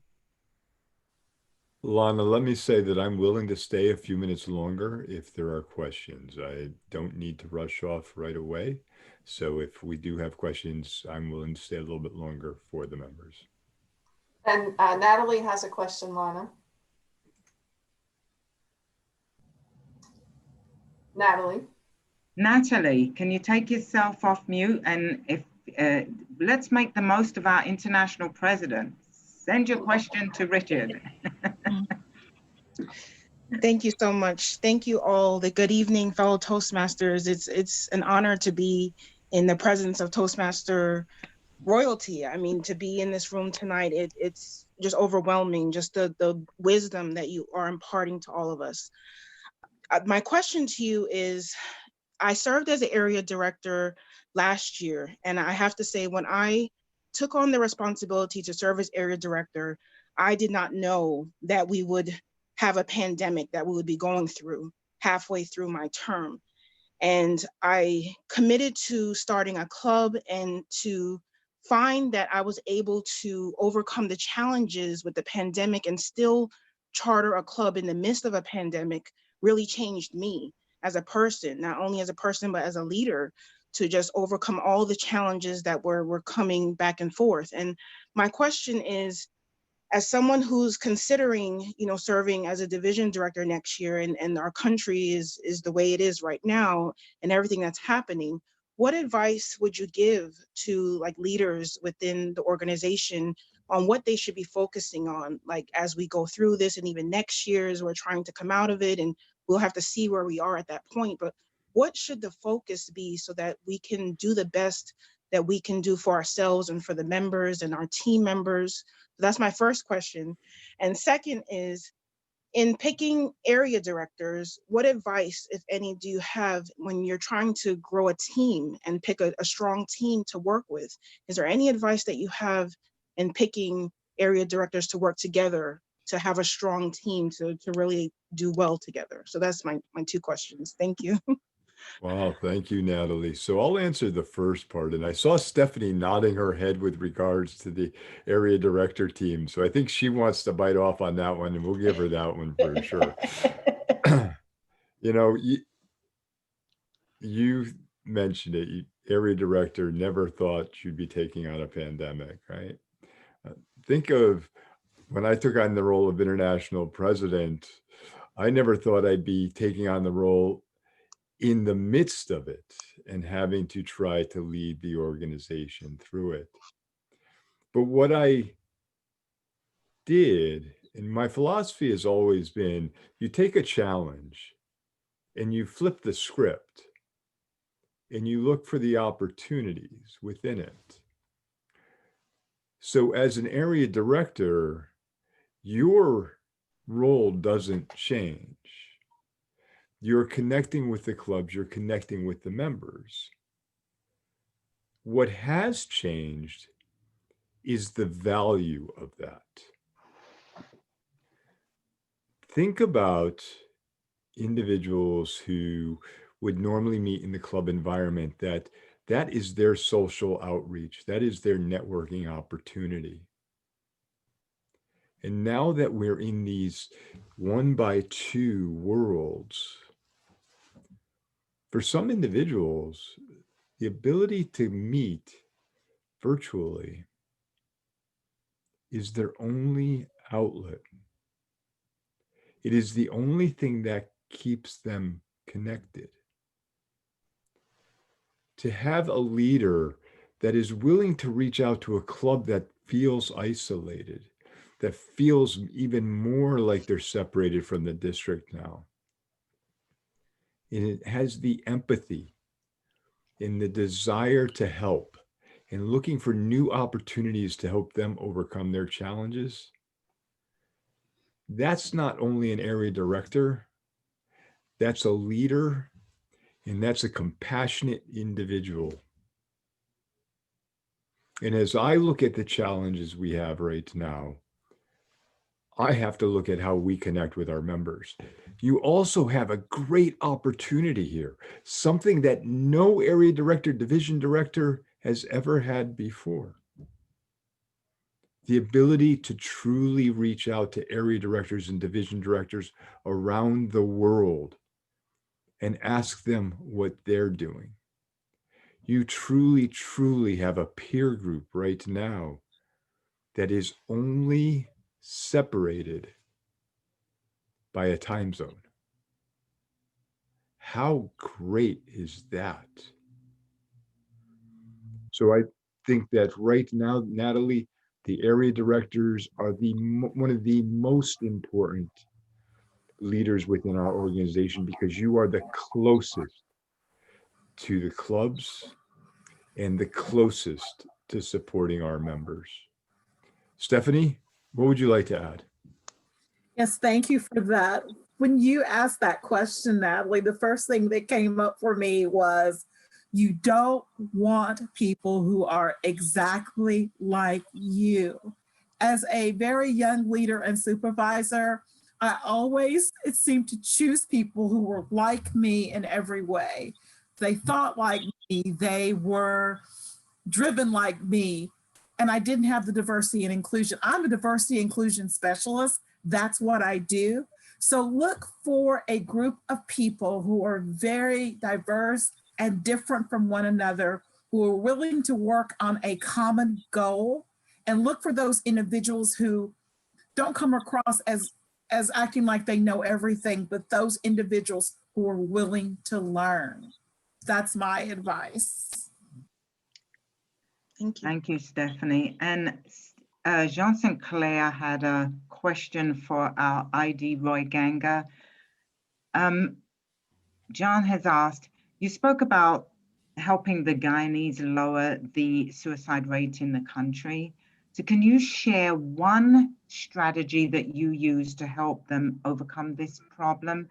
Lana, let me say that I'm willing to stay a few minutes longer if there are questions. I don't need to rush off right away. So if we do have questions, I'm willing to stay a little bit longer for the members. And Natalie has a question, Lana. Natalie, can you take yourself off mute? And if let's make the most of our international president. Send your question to Richard. Thank you so much. Thank you all. Good evening, fellow Toastmasters. It's an honor to be in the presence of Toastmaster royalty. I mean, to be in this room tonight, it's just overwhelming, just the wisdom that you are imparting to all of us. My question to you is, I served as an area director last year, and I have to say, when I took on the responsibility to serve as area director, I did not know that we would have a pandemic that we would be going through halfway through my term. And I committed to starting a club and to find that I was able to overcome the challenges with the pandemic and still charter a club in the midst of a pandemic really changed me as a person, not only as a person, but as a leader, to just overcome all the challenges that were coming back and forth. And my question is, as someone who's considering, serving as a division director next year, and our country is the way it is right now and everything that's happening, what advice would you give to leaders within the organization on what they should be focusing on, as we go through this, and even next year as we're trying to come out of it, and we'll have to see where we are at that point. But what should the focus be so that we can do the best that we can do for ourselves and for the members and our team members? That's my first question. And second is, in picking area directors, what advice, if any, do you have when you're trying to grow a team and pick a strong team to work with? Is there any advice that you have in picking area directors to work together to have a strong team to really do well together? So that's my two questions. Thank you. Wow, thank you, Natalie. So I'll answer the first part. And I saw Stephanie nodding her head with regards to the area director team. So I think she wants to bite off on that one, and we'll give her that one for sure. you mentioned it. Area director never thought you'd be taking on a pandemic, right? Think of when I took on the role of international president, I never thought I'd be taking on the role in the midst of it and having to try to lead the organization through it. But what I did, and my philosophy has always been, you take a challenge and you flip the script and you look for the opportunities within it. So as an area director, your role doesn't change. You're connecting with the clubs, you're connecting with the members. What has changed is the value of that. Think about individuals who would normally meet in the club environment, that is their social outreach, that is their networking opportunity. And now that we're in these 1x2 worlds, for some individuals, the ability to meet virtually is their only outlet. It is the only thing that keeps them connected. To have a leader that is willing to reach out to a club that feels isolated, that feels even more like they're separated from the district now. And it has the empathy and the desire to help and looking for new opportunities to help them overcome their challenges. That's not only an area director, that's a leader, and that's a compassionate individual. And as I look at the challenges we have right now, I have to look at how we connect with our members. You also have a great opportunity here, something that no area director, division director has ever had before. The ability to truly reach out to area directors and division directors around the world and ask them what they're doing. You truly, truly have a peer group right now that is only separated by a time zone. How great is that? So I think that right now, Natalie, the area directors are one of the most important leaders within our organization because you are the closest to the clubs and the closest to supporting our members. Stephanie, what would you like to add? Yes, thank you for that. When you asked that question, Natalie, the first thing that came up for me was you don't want people who are exactly like you. As a very young leader and supervisor, I always, it seemed to choose people who were like me in every way. They thought like me, they were driven like me, and I didn't have the diversity and inclusion. I'm a diversity inclusion specialist. That's what I do. So look for a group of people who are very diverse and different from one another, who are willing to work on a common goal, and look for those individuals who don't come across as acting like they know everything, but those individuals who are willing to learn. That's my advice. Thank you. Thank you, Stephanie. And Jean St. Clair had a question for our ID, Roy Ganga. John has asked, you spoke about helping the Guyanese lower the suicide rate in the country. So can you share one strategy that you use to help them overcome this problem?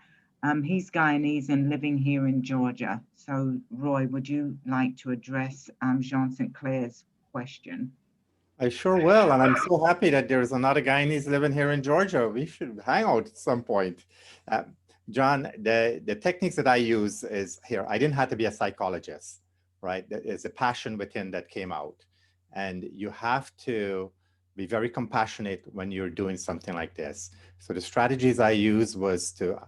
He's Guyanese and living here in Georgia. So Roy, would you like to address Jean St. Clair's question? I sure will, and I'm so happy that there's another Guyanese living here in Georgia. We should hang out at some point. John, the techniques that I use is here. I didn't have to be a psychologist, right? There's a passion within that came out. And you have to be very compassionate when you're doing something like this. So the strategies I used was to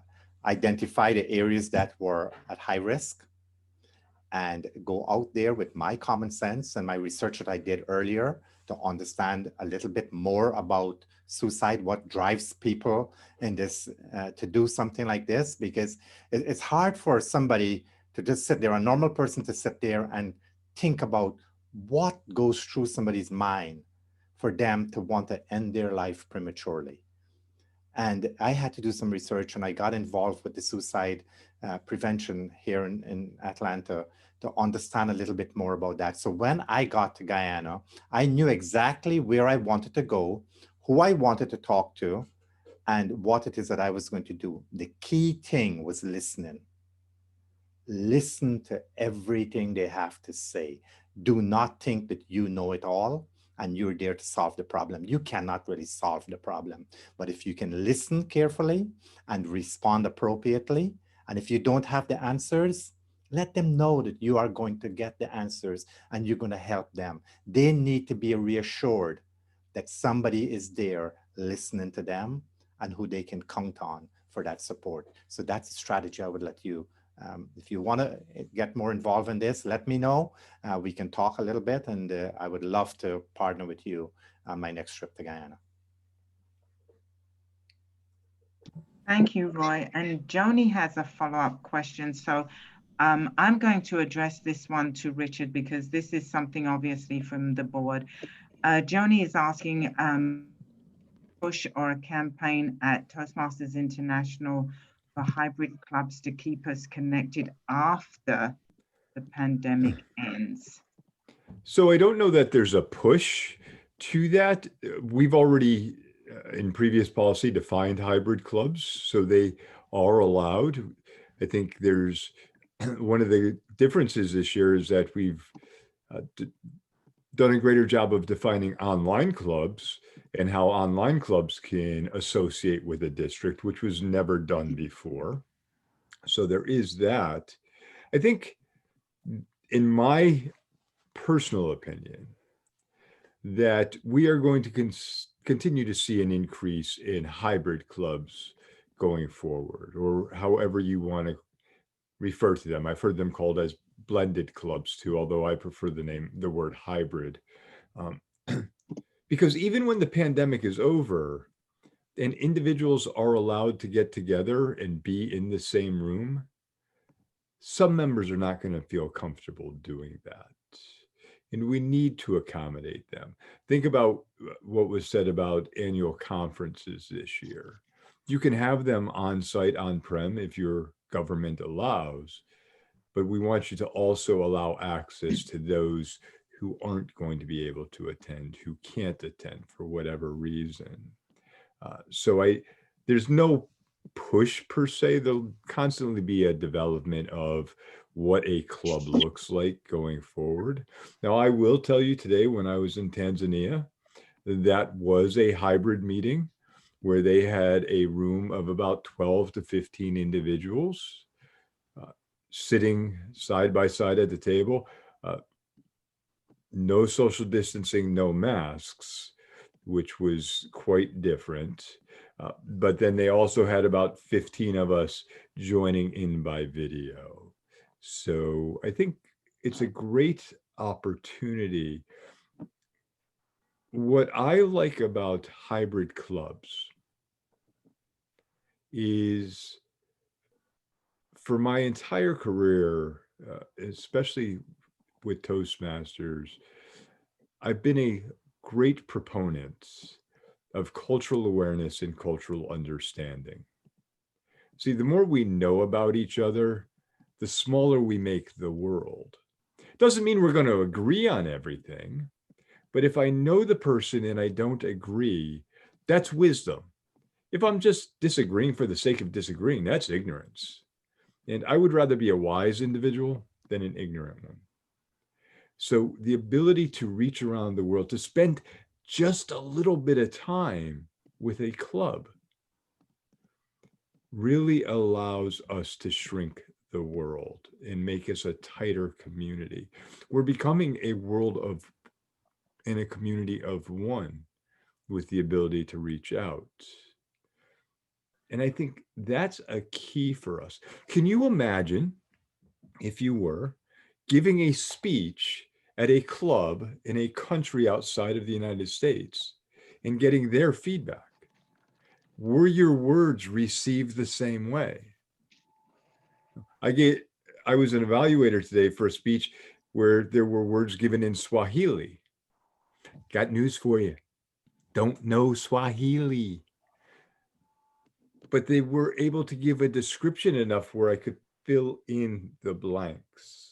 identify the areas that were at high risk and go out there with my common sense and my research that I did earlier to understand a little bit more about suicide, what drives people in this, to do something like this, because it's hard for somebody to just sit there, a normal person to sit there and think about what goes through somebody's mind for them to want to end their life prematurely. And I had to do some research, and I got involved with the suicide prevention here in Atlanta to understand a little bit more about that. So when I got to Guyana, I knew exactly where I wanted to go, who I wanted to talk to, and what it is that I was going to do. The key thing was listening. Listen to everything they have to say. Do not think that you know it all and you're there to solve the problem. You cannot really solve the problem. But if you can listen carefully and respond appropriately, and if you don't have the answers, let them know that you are going to get the answers and you're going to help them. They need to be reassured that somebody is there listening to them and who they can count on for that support. So that's a strategy I would let you, if you want to get more involved in this, let me know. We can talk a little bit, and I would love to partner with you on my next trip to Guyana. Thank you, Roy. And Joni has a follow-up question. So I'm going to address this one to Richard because this is something obviously from the board. Joni is asking, push or a campaign at Toastmasters International for hybrid clubs to keep us connected after the pandemic ends? So I don't know that there's a push to that. We've already, in previous policy, defined hybrid clubs, so they are allowed. I think there's one of the differences this year is that we've done a greater job of defining online clubs and how online clubs can associate with a district, which was never done before. So there is that. I think, in my personal opinion, that we are going to continue to see an increase in hybrid clubs going forward, or however you want to refer to them. I've heard them called as blended clubs too, although I prefer the word hybrid. Because even when the pandemic is over and individuals are allowed to get together and be in the same room, some members are not going to feel comfortable doing that. And we need to accommodate them. Think about what was said about annual conferences this year. You can have them on site, on-prem, if your government allows, but we want you to also allow access to those who aren't going to be able to attend, who can't attend for whatever reason. So there's no push per se. There'll constantly be a development of what a club looks like going forward. Now, I will tell you today, when I was in Tanzania, that was a hybrid meeting where they had a room of about 12 to 15 individuals sitting side by side at the table. No social distancing, no masks, which was quite different. But then they also had about 15 of us joining in by video. So I think it's a great opportunity. What I like about hybrid clubs is, for my entire career, especially with Toastmasters, I've been a great proponent of cultural awareness and cultural understanding. See, the more we know about each other, the smaller we make the world. Doesn't mean we're going to agree on everything, but if I know the person and I don't agree, that's wisdom. If I'm just disagreeing for the sake of disagreeing, that's ignorance. And I would rather be a wise individual than an ignorant one. So the ability to reach around the world, to spend just a little bit of time with a club, really allows us to shrink the world and make us a tighter community. We're becoming a world of, and a community of one, with the ability to reach out. And I think that's a key for us. Can you imagine if you were giving a speech at a club in a country outside of the United States and getting their feedback. Were your words received the same way? I was an evaluator today for a speech where there were words given in Swahili. Got news for you. Don't know Swahili. But they were able to give a description enough where I could fill in the blanks.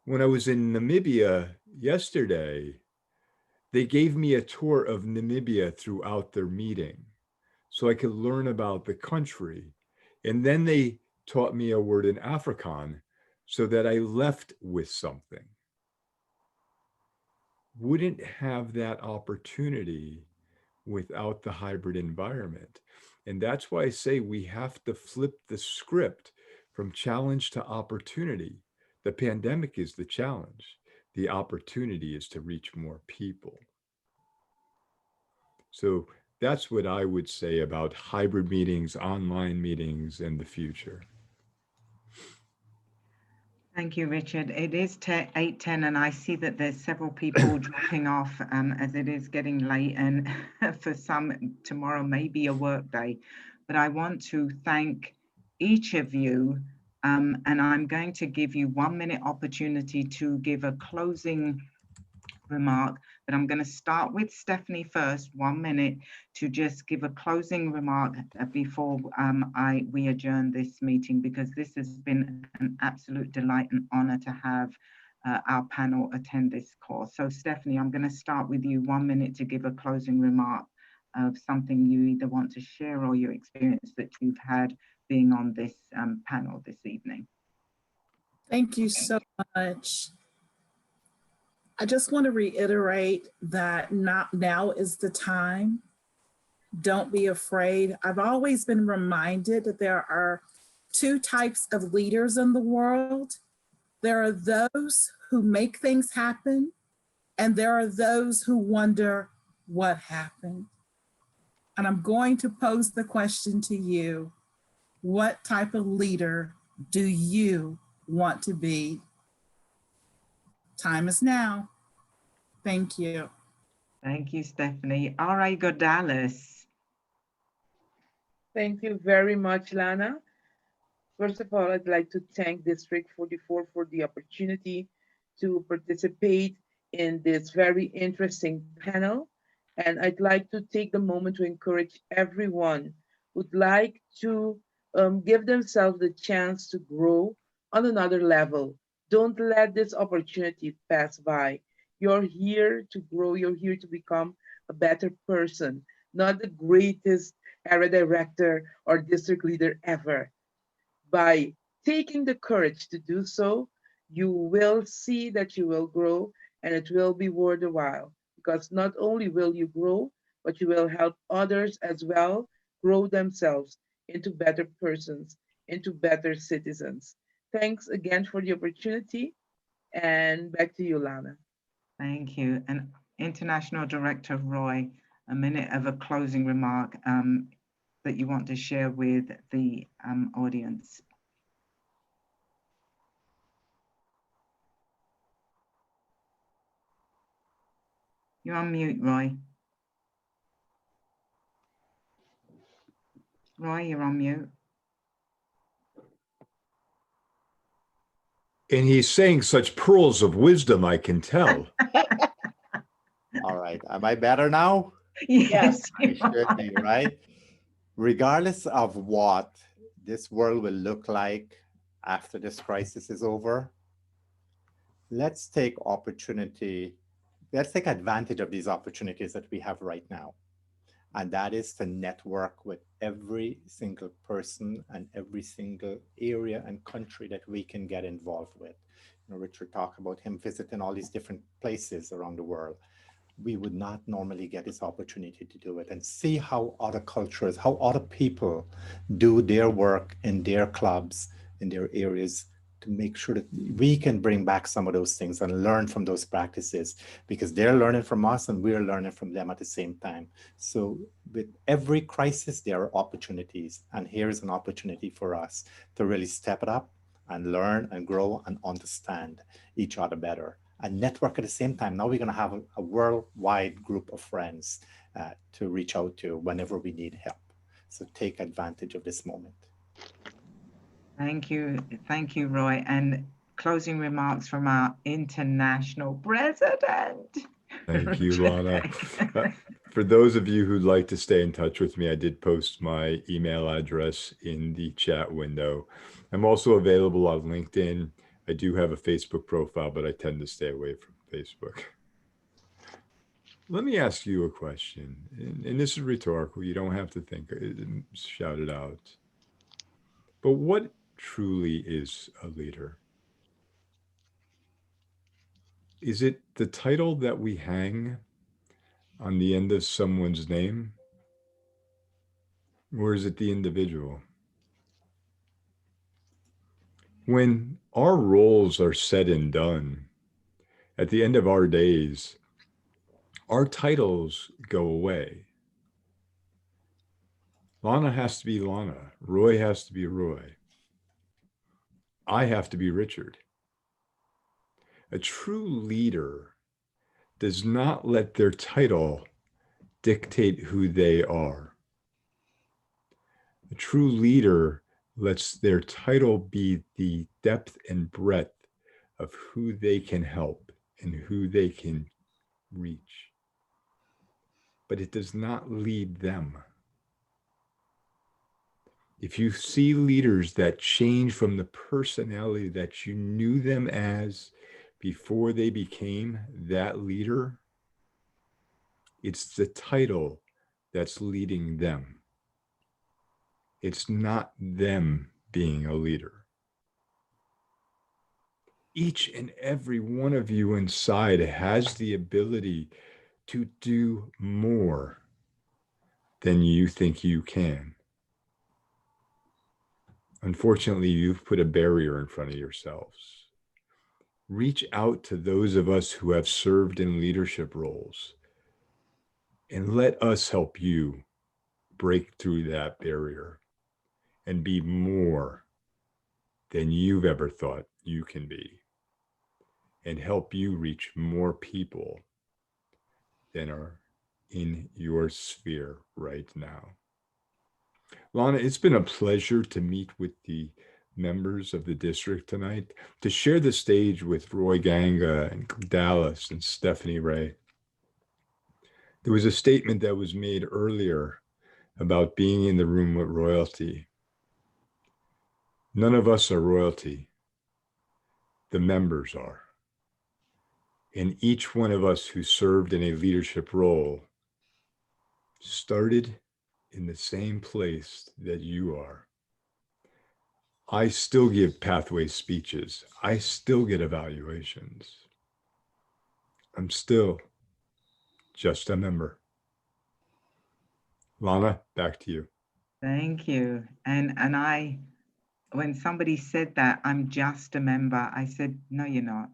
When I was in Namibia yesterday, they gave me a tour of Namibia throughout their meeting so I could learn about the country. And then they taught me a word in Afrikaans so that I left with something. Wouldn't have that opportunity without the hybrid environment. And that's why I say we have to flip the script from challenge to opportunity. The pandemic is the challenge. The opportunity is to reach more people. So that's what I would say about hybrid meetings, online meetings, and the future. Thank you, Richard. It is 8:10, and I see that there's several people dropping off as it is getting late, and for some, tomorrow may be a work day. But I want to thank each of you, and I'm going to give you 1 minute opportunity to give a closing remark, but I'm going to start with Stephanie first, 1 minute, to just give a closing remark before we adjourn this meeting, because this has been an absolute delight and honor to have our panel attend this course. So Stephanie, I'm going to start with you, 1 minute, to give a closing remark of something you either want to share or your experience that you've had being on this panel this evening. Thank you so much. I just want to reiterate that now is the time. Don't be afraid. I've always been reminded that there are two types of leaders in the world. There are those who make things happen, and there are those who wonder what happened. And I'm going to pose the question to you. What type of leader do you want to be? Time is now. Thank you. Thank you, Stephanie. R.A. Godalys. Thank you very much, Lana. First of all, I'd like to thank District 44 for the opportunity to participate in this very interesting panel. And I'd like to take the moment to encourage everyone who'd like to give themselves the chance to grow on another level. Don't let this opportunity pass by. You're here to grow, you're here to become a better person, not the greatest area director or district leader ever. By taking the courage to do so, you will see that you will grow, and it will be worth the while, because not only will you grow, but you will help others as well grow themselves into better persons, into better citizens. Thanks again for the opportunity, and back to you, Lana. Thank you. And International Director Roy, a minute of a closing remark that you want to share with the audience. You're on mute, Roy. Roy, you're on mute. And he's saying such pearls of wisdom, I can tell. All right. Am I better now? Yes. I should be, right? Regardless of what this world will look like after this crisis is over, let's take advantage of these opportunities that we have right now. And that is to network with every single person and every single area and country that we can get involved with. You know, Richard talked about him visiting all these different places around the world. We would not normally get this opportunity to do it, and see how other cultures, how other people do their work in their clubs, in their areas, to make sure that we can bring back some of those things and learn from those practices, because they're learning from us and we're learning from them at the same time. So with every crisis, there are opportunities, and here's an opportunity for us to really step it up and learn and grow and understand each other better and network at the same time. Now we're going to have a worldwide group of friends to reach out to whenever we need help. So take advantage of this moment. Thank you, Roy. And closing remarks from our international president. Thank you, Lana. For those of you who'd like to stay in touch with me, I did post my email address in the chat window. I'm also available on LinkedIn. I do have a Facebook profile, but I tend to stay away from Facebook. Let me ask you a question, and this is rhetorical. You don't have to think, shout it out. But what truly is a leader? Is it the title that we hang on the end of someone's name? Or is it the individual? When our roles are said and done, at the end of our days, our titles go away. Lana has to be Lana. Roy has to be Roy. I have to be Richard. A true leader does not let their title dictate who they are. A true leader lets their title be the depth and breadth of who they can help and who they can reach. But it does not lead them. If you see leaders that change from the personality that you knew them as before they became that leader, it's the title that's leading them. It's not them being a leader. Each and every one of you inside has the ability to do more than you think you can. Unfortunately, you've put a barrier in front of yourselves. Reach out to those of us who have served in leadership roles and let us help you break through that barrier and be more than you've ever thought you can be, and help you reach more people than are in your sphere right now. Lana, it's been a pleasure to meet with the members of the district tonight, to share the stage with Roy Ganga and Godalys and Stephanie Ray. There was a statement that was made earlier about being in the room with royalty. None of us are royalty. The members are. And each one of us who served in a leadership role started in the same place that you are. I still give pathway speeches. I still get evaluations. I'm still just a member. Lana, back to you. Thank you. And I, when somebody said that, I'm just a member, I said, no, you're not.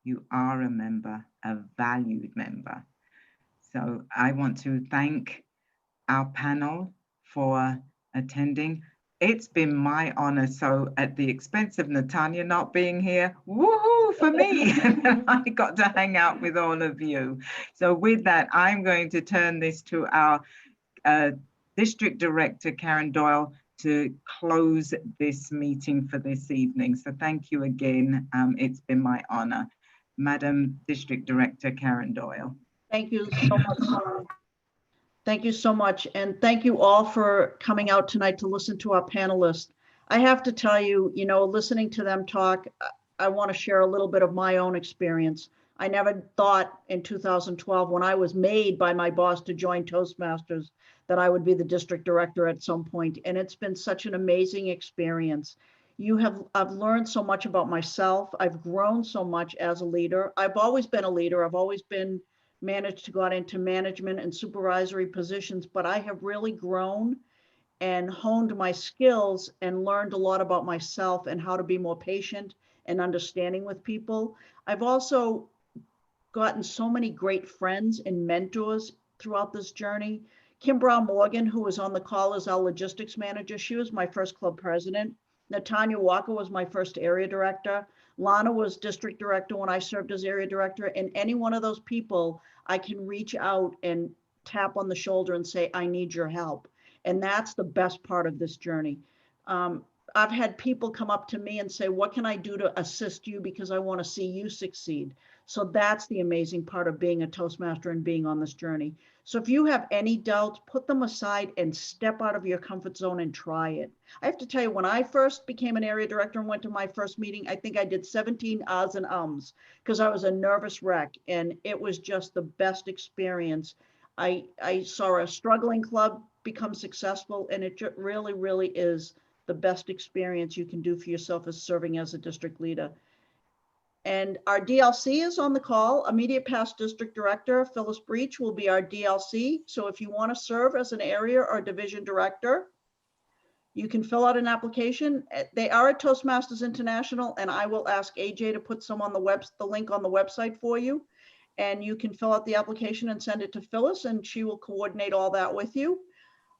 You are a member, a valued member. So I want to thank our panel for attending. It's been my honor. So at the expense of Natanya not being here, woohoo for me. I got to hang out with all of you. So with that, I'm going to turn this to our District Director, Karen Doyle, to close this meeting for this evening. So thank you again. It's been my honor. Madam District Director, Karen Doyle. Thank you so much. Thank you so much. And thank you all for coming out tonight to listen to our panelists. I have to tell you, listening to them talk, I want to share a little bit of my own experience. I never thought in 2012, when I was made by my boss to join Toastmasters, that I would be the district director at some point. And it's been such an amazing experience. I've learned so much about myself. I've grown so much as a leader. I've always been a leader. I've always managed to go out into management and supervisory positions, but I have really grown and honed my skills and learned a lot about myself and how to be more patient and understanding with people. I've also gotten so many great friends and mentors throughout this journey. Kim Brown Morgan, who was on the call as our logistics manager, she was my first club president. Natanya Walker was my first area director. Lana was district director when I served as area director. And any one of those people, I can reach out and tap on the shoulder and say, I need your help. And that's the best part of this journey. I've had people come up to me and say, what can I do to assist you? Because I want to see you succeed. So that's the amazing part of being a Toastmaster and being on this journey. So if you have any doubts, put them aside and step out of your comfort zone and try it. I have to tell you, when I first became an area director and went to my first meeting, I think I did 17 ahs and ums because I was a nervous wreck, and it was just the best experience. I saw a struggling club become successful, and it really, really is the best experience you can do for yourself as serving as a district leader. And our DLC is on the call. Immediate past district director, Phyllis Breach, will be our DLC. So if you want to serve as an area or division director, you can fill out an application. They are at Toastmasters International, and I will ask AJ to put some on the link on the website for you. And you can fill out the application and send it to Phyllis, and she will coordinate all that with you.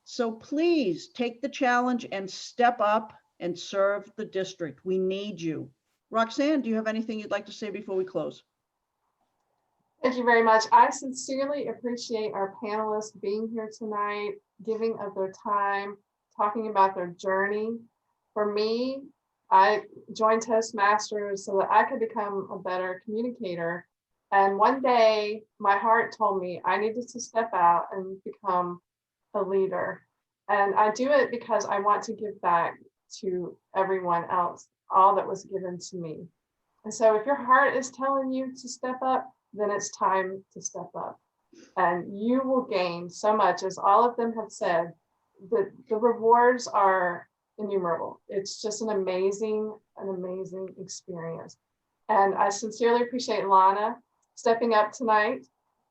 So please take the challenge and step up and serve the district. We need you. Roxanne, do you have anything you'd like to say before we close? Thank you very much. I sincerely appreciate our panelists being here tonight, giving of their time, talking about their journey. For me, I joined Toastmasters so that I could become a better communicator. And one day, my heart told me I needed to step out and become a leader. And I do it because I want to give back to everyone else all that was given to me. And so if your heart is telling you to step up, then it's time to step up. And you will gain so much, as all of them have said. The rewards are innumerable. It's just an amazing experience. And I sincerely appreciate Lana stepping up tonight.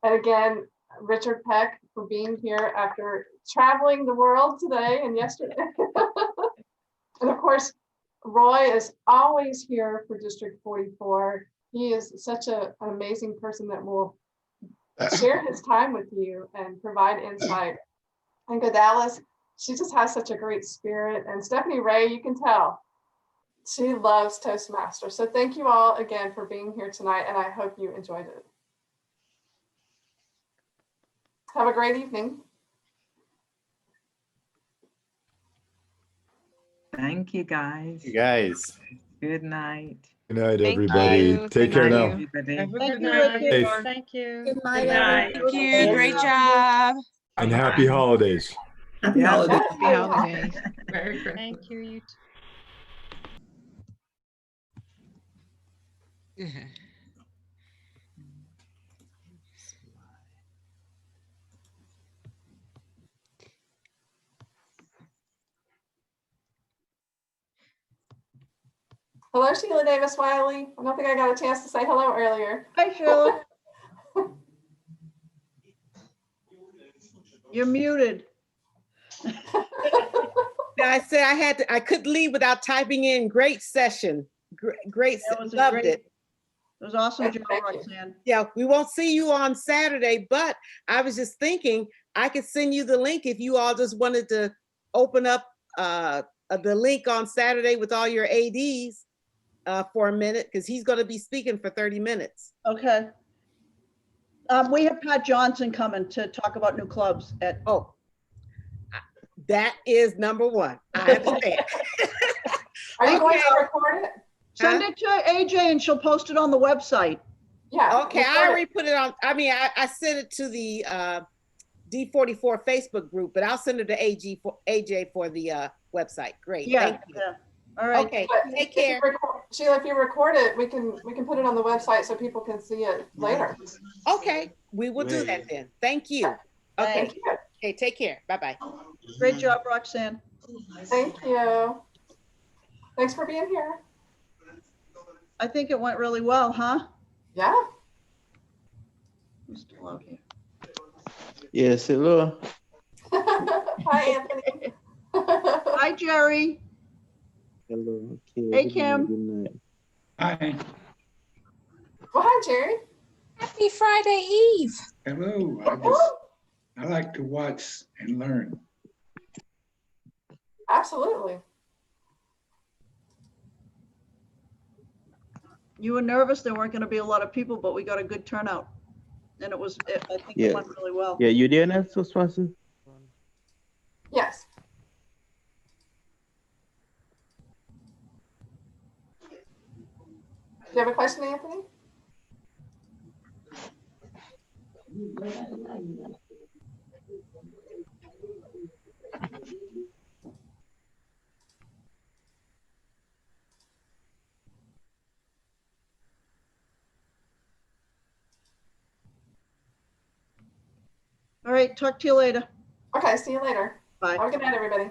And again, Richard Peck for being here after traveling the world today and yesterday. And of course, Roy is always here for District 44. He is such an amazing person that will share his time with you and provide insight. And Godalys, she just has such a great spirit. And Stephanie Ray, you can tell, she loves Toastmasters. So thank you all again for being here tonight, and I hope you enjoyed it. Have a great evening. Thank you, guys. You guys. Good night. Good night, Thank everybody. you. Take Good care night, now. everybody. Have a Thank good you, night. Richard. Safe. Thank you. Good night, night. everyone. Thank you. Great job. And happy holidays. Happy Yeah. holidays. Happy holidays. Merry Christmas. Thank you. You too. Hello, Sheila Davis Wiley. I don't think I got a chance to say hello earlier. Hi, Sheila. You're muted. I said I couldn't leave without typing in great session. Great, loved it. It was awesome job, Thank you. Roxanne. Yeah, we won't see you on Saturday, but I was just thinking I could send you the link if you all just wanted to open up the link on Saturday with all your ADs for a minute, because he's going to be speaking for 30 minutes. Okay. We have Pat Johnson coming to talk about new clubs at. Oh, that is number one. I understand. Are you going Okay. to record it? Send it to AJ and she'll post it on the website. Yeah. Okay, I already put it on. I mean, I sent it to the D44 Facebook group, but I'll send it to AJ for the website. Great. Yeah. Thank you. Yeah. All right. Okay, But take if you care. Sheila, if you record it, we can put it on the website so people can see it later. Okay, we will do that then. Thank you. Okay, Thank you. okay, take care. Bye-bye. Great job, Roxanne. Thank you. Thanks for being here. I think it went really well, huh? Yeah. Who's still out here? Yes, hello. Hi, Anthony. Hi, Jerry. Hello. Okay, Hey, good Kim. night, good night. Hi. Well, hi, Jerry. Happy Friday Eve. Hello. I like to watch and learn. Absolutely. You were nervous. There weren't going to be a lot of people, but we got a good turnout. And I think it Yeah. went really well. Yeah, you there now, Toastmaster? Yes. Do you have a question, Anthony? All right, talk to you later. Okay, see you later. Bye. Have a good night, everybody.